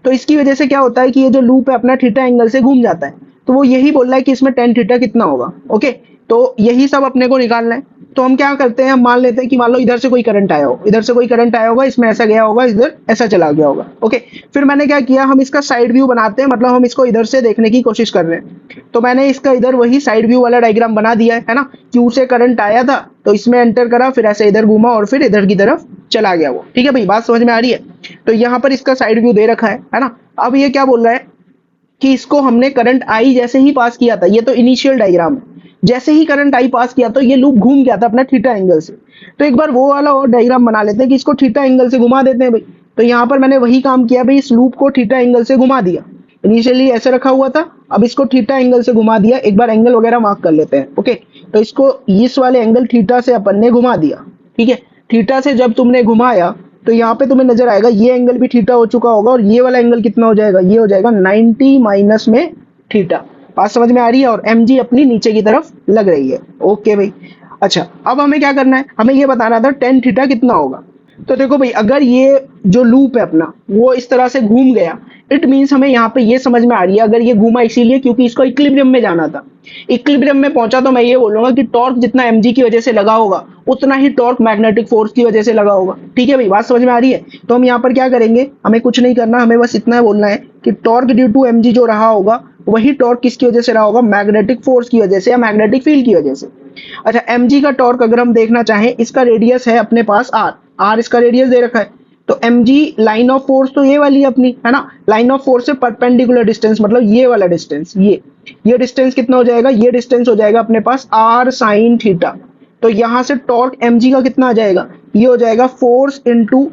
तो इसकी वजह से क्या होता है कि ये जो लूप है अपना थीटा एंगल से घूम जाता है। तो वो यही बोल रहा है कि इसमें टेन थीटा कितना होगा। ओके, तो यही सब अपने को निकालना है। तो हम क्या करते हैं, हम मान लेते हैं कि मान लो इधर से कोई करंट आया हो, इधर से कोई करंट आया होगा, इसमें ऐसा गया होगा, इधर ऐसा चला गया होगा। ओके, फिर मैंने क्या किया, हम इसका साइड व्यू बनाते हैं, मतलब हम इसको इधर से देखने की कोशिश कर रहे हैं। तो मैंने इसका इधर वही साइड व्यू वाला डायग्राम बना दिया है ना। क्यू से करंट आया था तो इसमें एंटर करा, फिर ऐसे इधर घूमा और फिर इधर की तरफ चला गया वो। ठीक है भाई, बात समझ में आ रही है। तो यहाँ पर इसका साइड व्यू दे रखा है ना। अब ये क्या बोल रहा है कि इसको हमने करंट आई जैसे ही पास किया था, ये तो इनिशियल डायग्राम है, जैसे ही करंट आई पास किया तो ये लूप घूम गया था अपना थीटा एंगल से। तो एक बार वो वाला और डायग्राम बना लेते हैं कि इसको थीटा एंगल से घुमा देते हैं भाई। तो यहाँ पर मैंने वही काम किया भाई, इस लूप को थीटा एंगल से घुमा दिया। इनिशियली ऐसे रखा हुआ था, अब इसको थीटा एंगल से घुमा दिया। एक बार एंगल वगैरह मार्क कर लेते हैं। ओके, तो इसको इस वाले एंगल थीटा से अपन ने घुमा दिया। ठीक है, थीटा से जब तुमने घुमाया तो यहाँ पे तुम्हें नजर आएगा ये एंगल भी थीटा हो चुका होगा, और ये वाला एंगल कितना हो जाएगा, ये हो जाएगा 90 माइनस में थीटा। बात समझ में आ रही है। और mg अपनी नीचे की तरफ लग रही है। ओके भाई, अच्छा अब हमें क्या करना है, हमें ये बताना था टेन थीटा कितना होगा। तो देखो भाई, अगर ये जो लूप है अपना वो इस तरह से घूम गया, इट मीन्स हमें यहाँ पे ये समझ में आ रही है, अगर ये घूमा इसीलिए क्योंकि इसको इक्विलिब्रियम में जाना था। इक्विलिब्रियम में पहुंचा तो मैं ये बोलूंगा कि टॉर्क जितना mg की वजह से लगा होगा उतना ही टॉर्क मैग्नेटिक फोर्स की वजह से लगा होगा। ठीक है भाई, बात समझ में आ रही है। तो हम यहाँ पर क्या करेंगे, हमें कुछ नहीं करना, हमें बस इतना बोलना है कि टॉर्क ड्यू टू mg जो रहा होगा वही टॉर्क किसकी वजह से रहा होगा, मैग्नेटिक फोर्स की वजह से या मैग्नेटिक फील्ड की वजह से। अच्छा, mg का टॉर्क अगर हम देखना चाहें, इसका रेडियस है अपने पास r इसका रेडियस दे रखा है। तो mg लाइन ऑफ फोर्स तो ये वाली है अपनी, है ना। लाइन ऑफ फोर्स से परपेंडिकुलर डिस्टेंस, मतलब ये वाला डिस्टेंस, ये डिस्टेंस कितना हो जाएगा, ये डिस्टेंस हो जाएगा अपने पास r साइन थीटा। तो यहां से टॉर्क mg का कितना आ जाएगा, ये हो जाएगा force into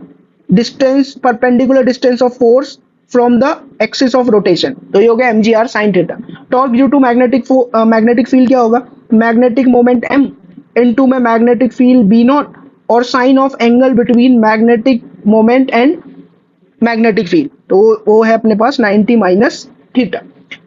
distance, perpendicular distance of force from the axis of rotation. तो ये हो गया mg r sine theta. Torque due to magnetic field क्या होगा, मैग्नेटिक मोमेंट m इनटू में मैग्नेटिक फील्ड b नॉट, और sine of angle between magnetic moment and magnetic field, तो वो है अपने पास 90 माइनस थीटा।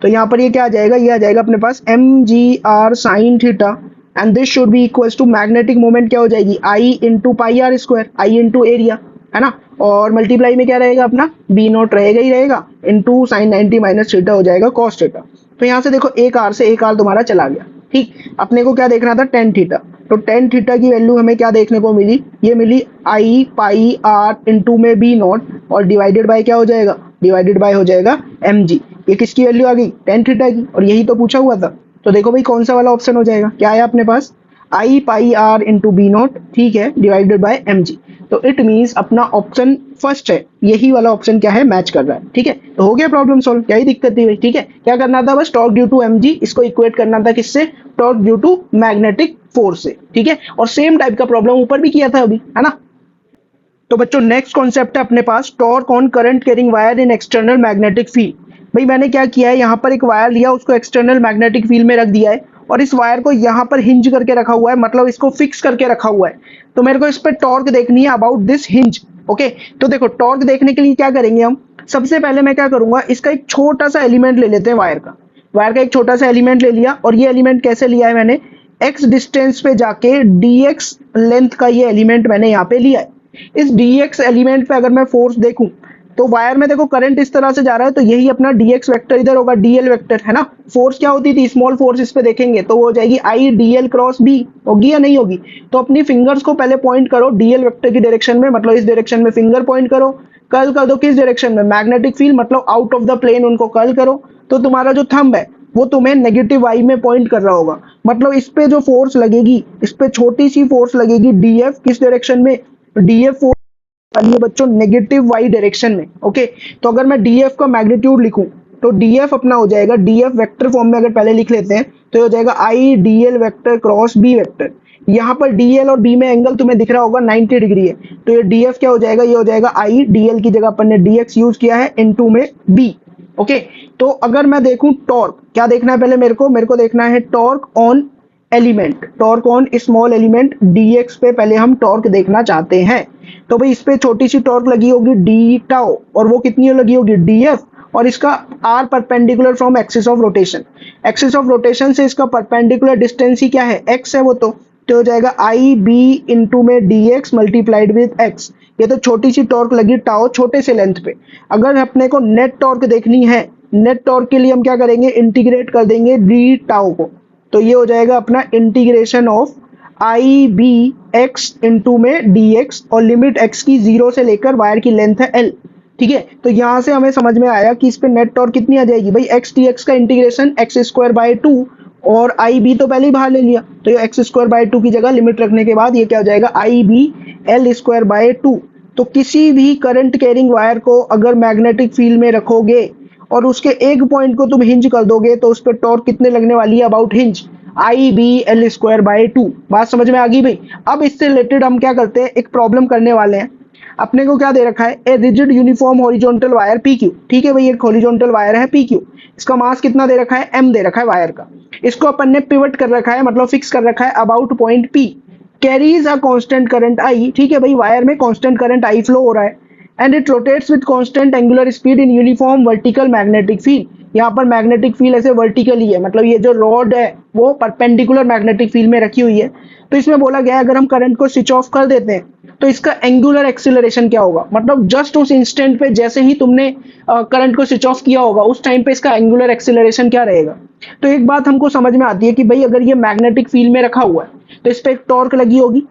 तो यहाँ पर ये क्या आ जाएगा, ये आ जाएगा अपने पास mg r sine theta, and this should be equals to magnetic moment क्या हो जाएगी, I into pi are square, I into area, है ना। और मल्टीप्लाई में क्या रहेगा अपना, बी नॉट रहेगा ही रहेगा, इंटू साइन 90 माइनस थीटा हो जाएगा कॉस थीटा। तो यहाँ से देखो एक आर से एक आर तुम्हारा चला गया। ठीक, अपने को क्या देखना था, टेन थीटा। तो टेन थीटा की वैल्यू हमें क्या देखने को मिली, ये मिली आई पाई आर इंटू में बी नॉट, और डिवाइडेड बाय क्या हो जाएगा, डिवाइडेड बाय हो जाएगा mg। ये किसकी वैल्यू आ गई, टेन थीटा की, और यही तो पूछा हुआ था। तो देखो भाई कौन सा वाला ऑप्शन हो जाएगा, क्या आया अपने पास, आई pi are into B not, ठीक है, डिवाइडेड बाय mg। तो इट मीन्स अपना ऑप्शन फर्स्ट है, यही वाला ऑप्शन क्या है, मैच कर रहा है। ठीक है, तो हो गया प्रॉब्लम सॉल्व, क्या ही दिक्कत थी भाई। ठीक है, क्या करना था, बस टॉर्क ड्यू टू mg इसको इक्वेट करना था किससे, torque due to magnetic force से। ठीक है, और सेम टाइप का प्रॉब्लम ऊपर भी किया था अभी, है ना। तो बच्चों नेक्स्ट कॉन्सेप्ट है अपने पास, torque on current carrying wire in external magnetic field. भाई मैंने क्या किया है, यहाँ पर एक वायर लिया, उसको एक्सटर्नल मैग्नेटिक फील्ड में रख दिया है, और इस वायर को यहाँ पर हिंज करके रखा हुआ है, मतलब इसको फिक्स करके रखा हुआ है। तो मेरे को इस पर टॉर्क देखनी है अबाउट दिस हिंज। ओके, तो देखो टॉर्क देखने के लिए क्या करेंगे हम, सबसे पहले मैं क्या करूंगा, इसका एक छोटा सा एलिमेंट ले लेते हैं, वायर का एक छोटा सा एलिमेंट ले लिया, और ये एलिमेंट कैसे लिया है मैंने, x डिस्टेंस पे जाके dx लेंथ का ये एलिमेंट मैंने यहाँ पे लिया है। इस dx एलिमेंट पे अगर मैं फोर्स देखूं तो वायर में देखो करंट इस तरह से जा रहा है, तो यही अपना dx वेक्टर इधर होगा, dl वेक्टर, है ना। फोर्स क्या होती थी, स्मॉल फोर्स इस पे देखेंगे तो वो हो जाएगी I dl क्रॉस b, होगी या नहीं होगी। तो अपनी फिंगर्स को पहले पॉइंट करो dl वेक्टर की डायरेक्शन में, मतलब इस डायरेक्शन में फिंगर पॉइंट करो, कर्ल कर दो किस डायरेक्शन में, मैग्नेटिक फील्ड, मतलब आउट ऑफ द प्लेन उनको कर्ल करो। तो तुम्हारा जो थंब है वो तुम्हें नेगेटिव y में पॉइंट कर रहा होगा, मतलब इस पे जो फोर्स लगेगी, इस पे छोटी सी फोर्स लगेगी df, किस डायरेक्शन में, df फोर्स वाली है बच्चों नेगेटिव y डायरेक्शन में। ओके, तो अगर मैं df का मैग्नीट्यूड लिखूं तो df अपना हो जाएगा, df वेक्टर फॉर्म में अगर पहले लिख लेते हैं तो हो जाएगा I dl vector cross b vector. यहाँ पर DL और B में एंगल तुम्हें दिख रहा होगा 90 डिग्री है, तो ये DF क्या हो जाएगा, ये हो जाएगा I, DL की जगह अपन ने DX यूज किया है, इनटू में B। ओके, तो अगर मैं देखूं टॉर्क, क्या देखना है पहले मेरे को देखना है torque on element, torque on small element DX पे पहले हम टॉर्क देखना चाहते हैं। तो भाई इस पे छोटी सी टॉर्क लगी होगी डी टाउ, और वो कितनी लगी होगी DF, और इसका R perpendicular from axis of rotation, axis of rotation से इसका परपेंडिकुलर डिस्टेंस ही क्या है, x है वो, तो हो जाएगा आई बी इंटू में dx मल्टीप्लाइड विद x। ये तो छोटी सी टॉर्क लगी टाउ छोटे से लेंथ पे। अगर अपने को नेट टॉर्क देखनी है, नेट टॉर्क के लिए हम क्या करेंगे, इंटीग्रेट कर देंगे डी टाउ को, तो ये हो जाएगा अपना integration of I B X into में डी एक्स, और लिमिट x की 0 से लेकर वायर की लेंथ है l। ठीक है, तो यहाँ से हमें समझ में आया कि इस पे नेट टॉर्क कितनी आ जाएगी भाई, x dx का इंटीग्रेशन x स्क्वायर बाय 2, और आई बी तो पहले ही बाहर ले लिया, तो ये एक्स स्क्वायर बाय 2 की जगह लिमिट रखने के बाद ये क्या हो जाएगा, आई बी एल स्क्वायर बाय 2। तो किसी भी करंट कैरिंग वायर को अगर मैग्नेटिक फील्ड में रखोगे और उसके एक पॉइंट को तुम हिंज कर दोगे, तो उस पर टॉर्क कितने लगने वाली है, about hinge I B L square by 2। बात समझ में आ गई भाई। अब इससे रिलेटेड हम क्या करते हैं, एक प्रॉब्लम करने वाले हैं। अपने को क्या दे रखा है, a rigid uniform horizontal wire P Q. ठीक है भाई, एक हॉरिजॉन्टल वायर है पी क्यू, इसका मास कितना दे रखा है, m दे रखा है वायर का। इसको अपन ने पिवट कर रखा है, मतलब फिक्स कर रखा है about point P, carries a constant current I। ठीक है भाई, वायर में कांस्टेंट करंट I फ्लो हो रहा है, and it rotates with constant angular speed in uniform vertical magnetic field. यहाँ पर मैग्नेटिक फील्ड ऐसे वर्टिकल ही है, मतलब ये जो रॉड है वो परपेंडिकुलर मैग्नेटिक फील्ड में रखी हुई है। तो इसमें बोला गया है अगर हम करंट को स्विच ऑफ कर देते हैं तो इसका एंगुलर एक्सीलरेशन क्या होगा, मतलब जस्ट उस इंस्टेंट पे जैसे ही तुमने करंट को स्विच ऑफ किया होगा उस टाइम पे इसका एंगुलर एक्सीलरेशन क्या रहेगा। तो एक बात हमको समझ में आती है कि भाई अगर ये मैग्नेटिक फील्ड में रखा हुआ है तो इस पे एक टॉर्क लगी होगी,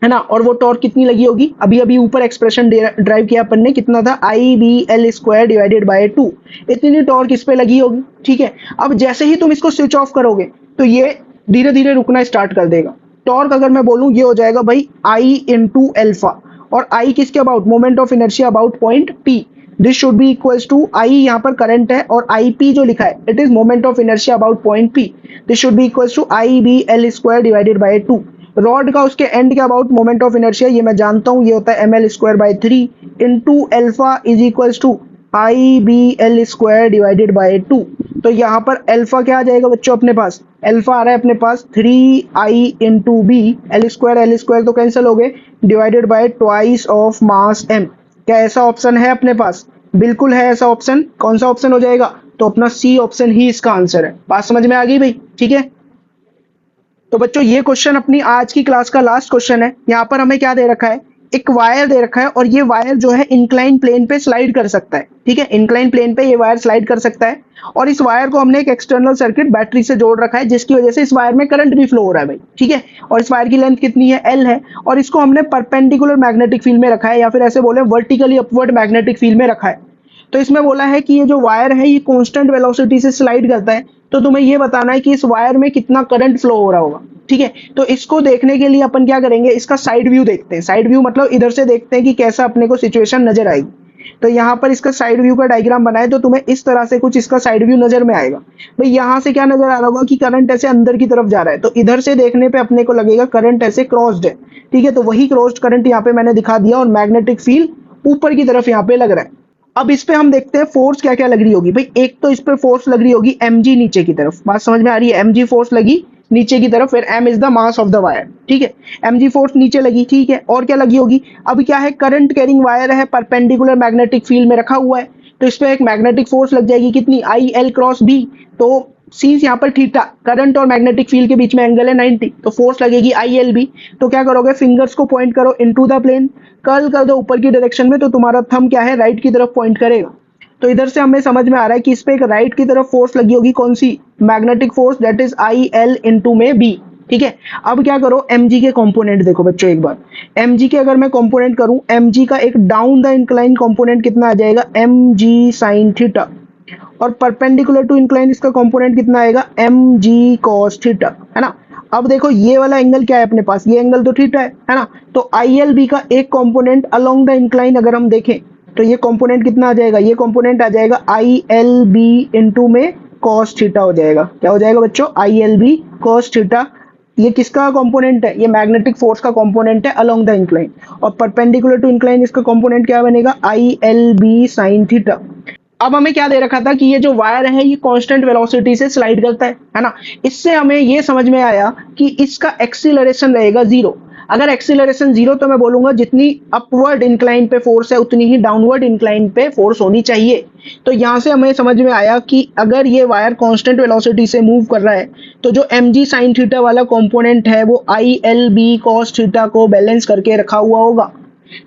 है ना, और वो टॉर्क कितनी लगी होगी, अभी अभी ऊपर एक्सप्रेशन ड्राइव किया अपन ने, कितना था, i B L square divided by 2, इतनी टॉर्क इस पे लगी होगी। ठीक है, अब जैसे ही तुम इसको स्विच ऑफ करोगे तो ये धीरे धीरे रुकना स्टार्ट कर देगा। टॉर्क अगर मैं बोलूं ये हो जाएगा भाई आई इंटू एल्फा, और आई किसके about, moment of inertia about point P। This should be equals to, i यहाँ पर करंट है और आई पी जो लिखा है it is moment of inertia about point P। This should be equals to I B L square divided by 2। Rod का उसके and के अबाउट मोमेंट ऑफ इनर्शिया ये मैं जानता हूँ, ये होता है ml square by 3 into alpha is equals to I B L square divided by 2। तो यहाँ पर अल्फा क्या आ जाएगा बच्चों, अपने पास अल्फा आ रहा है अपने पास 3i into B, L square तो कैंसिल हो गए, divided by twice of mass m। क्या ऐसा ऑप्शन है अपने पास, बिल्कुल है ऐसा ऑप्शन। कौन सा ऑप्शन हो जाएगा, तो अपना सी ऑप्शन ही इसका आंसर है। बात समझ में आ गई भाई, ठीक है। तो बच्चों ये क्वेश्चन अपनी आज की क्लास का लास्ट क्वेश्चन है। यहाँ पर हमें क्या दे रखा है, एक वायर दे रखा है और ये वायर जो है इंक्लाइन प्लेन पे स्लाइड कर सकता है। ठीक है, इंक्लाइन प्लेन पे ये वायर स्लाइड कर सकता है, और इस वायर को हमने एक एक्सटर्नल सर्किट बैटरी से जोड़ रखा है जिसकी वजह से इस वायर में करंट भी फ्लो हो रहा है भाई। ठीक है, और इस वायर की लेंथ कितनी है, L है, और इसको हमने परपेंडिकुलर मैग्नेटिक फील्ड में रखा है, या फिर ऐसे बोले वर्टिकली अपवर्ड मैग्नेटिक फील्ड में रखा है। तो इसमें बोला है कि ये जो वायर है ये कांस्टेंट वेलोसिटी से स्लाइड करता है, तो तुम्हें ये बताना है कि इस वायर में कितना करंट फ्लो हो रहा होगा। ठीक है, तो इसको देखने के लिए अपन क्या करेंगे, इसका साइड व्यू देखते हैं। साइड व्यू मतलब इधर से देखते हैं कि कैसा अपने को सिचुएशन नजर आएगी। तो यहाँ पर इसका साइड व्यू का डायग्राम बनाए तो तुम्हें इस तरह से कुछ इसका साइड व्यू नजर में आएगा। भाई यहाँ से क्या नजर आ रहा होगा कि करंट ऐसे अंदर की तरफ जा रहा है, तो इधर से देखने पे अपने को लगेगा करंट ऐसे क्रॉस्ड है। ठीक है, तो वही क्रॉस्ड करंट यहाँ पे मैंने दिखा दिया, और मैग्नेटिक फील्ड ऊपर की तरफ यहाँ पे लग रहा है। अब इस पे हम देखते हैं फोर्स क्या क्या लग रही होगी। भाई एक तो इस पे फोर्स लग रही होगी mg नीचे की तरफ, बात समझ में आ रही है, mg फोर्स लगी नीचे की तरफ, फिर m is the mass of the wire. ठीक है, mg फोर्स नीचे लगी। ठीक है, और क्या लगी होगी, अब क्या है, करंट कैरिंग वायर है, परपेंडिकुलर मैग्नेटिक फील्ड में रखा हुआ है, तो इस पे एक मैग्नेटिक फोर्स लग जाएगी कितनी, आई एल क्रॉस बी। तो सीन्स यहाँ पर थीटा, करंट और मैग्नेटिक फील्ड के बीच में एंगल है 90, तो फोर्स लगेगी आई एल बी। तो क्या करोगे, फिंगर्स को पॉइंट करो इनटू द प्लेन, कर्ल कर दो ऊपर की डायरेक्शन में, तो तुम्हारा थंब क्या है, राइट की तरफ पॉइंट करेगा। तो इधर से हमें समझ में आ रहा है कि इस पे एक राइट की तरफ फोर्स लगी होगी, कौन सी, magnetic force, that is i l into में बी। ठीक है, अब क्या करो, mg के कंपोनेंट देखो बच्चों एक बार, mg के अगर मैं कंपोनेंट करूं, mg का एक डाउन द इंक्लाइन कंपोनेंट कितना आ जाएगा, mg sin थीटा, और परपेंडिकुलर टू इंक्लाइन इसका कंपोनेंट कितना आएगा, mg cos थीटा, है ना। अब देखो ये वाला एंगल क्या है अपने पास, ये एंगल तो थीटा है ना। तो ILB का एक कंपोनेंट अलोंग द इंक्लाइन अगर हम देखें तो ये कंपोनेंट कितना आ जाएगा, ये कंपोनेंट आ जाएगा ILB इंटू में cos थीटा हो जाएगा। क्या हो जाएगा बच्चों, ILB cos थीटा ये किसका कंपोनेंट है, ये मैग्नेटिक फोर्स का कंपोनेंट है अलोंग द इंक्लाइन, और परपेंडिकुलर टू इंक्लाइन इसका कंपोनेंट क्या बनेगा, I L B sine theta. अब हमें क्या दे रखा था कि ये जो वायर है ये कांस्टेंट वेलोसिटी से स्लाइड करता है ना। इससे हमें ये समझ में आया कि इसका एक्सीलरेशन रहेगा जीरो। अगर एक्सीलरेशन जीरो तो मैं बोलूंगा जितनी अपवर्ड इंक्लाइन पे फोर्स है उतनी ही डाउनवर्ड इंक्लाइन पे फोर्स होनी चाहिए। तो यहाँ से हमें समझ में आया कि अगर ये वायर कांस्टेंट वेलोसिटी से मूव कर रहा है तो जो एम जी साइन थीटा वाला कंपोनेंट है वो I L B cos theta को बैलेंस करके रखा हुआ होगा।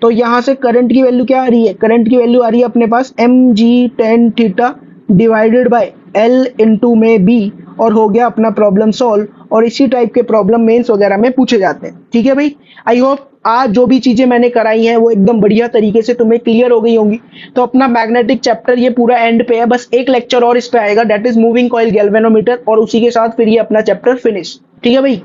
तो यहाँ से करंट की वैल्यू क्या आ रही है, करंट की वैल्यू आ रही है अपने पास m g tan theta divided by l into में बी, और हो गया अपना प्रॉब्लम सॉल्व। और इसी टाइप के प्रॉब्लम मेंस वगैरह में पूछे जाते हैं। ठीक है भाई, आई होप आज जो भी चीजें मैंने कराई हैं वो एकदम बढ़िया तरीके से तुम्हें क्लियर हो गई होंगी। तो अपना मैग्नेटिक चैप्टर ये पूरा एंड पे है, बस एक लेक्चर और इस पे आएगा, that is moving coil galvanometer, और उसी के साथ फिर ये अपना चैप्टर फिनिश। ठीक है भाई।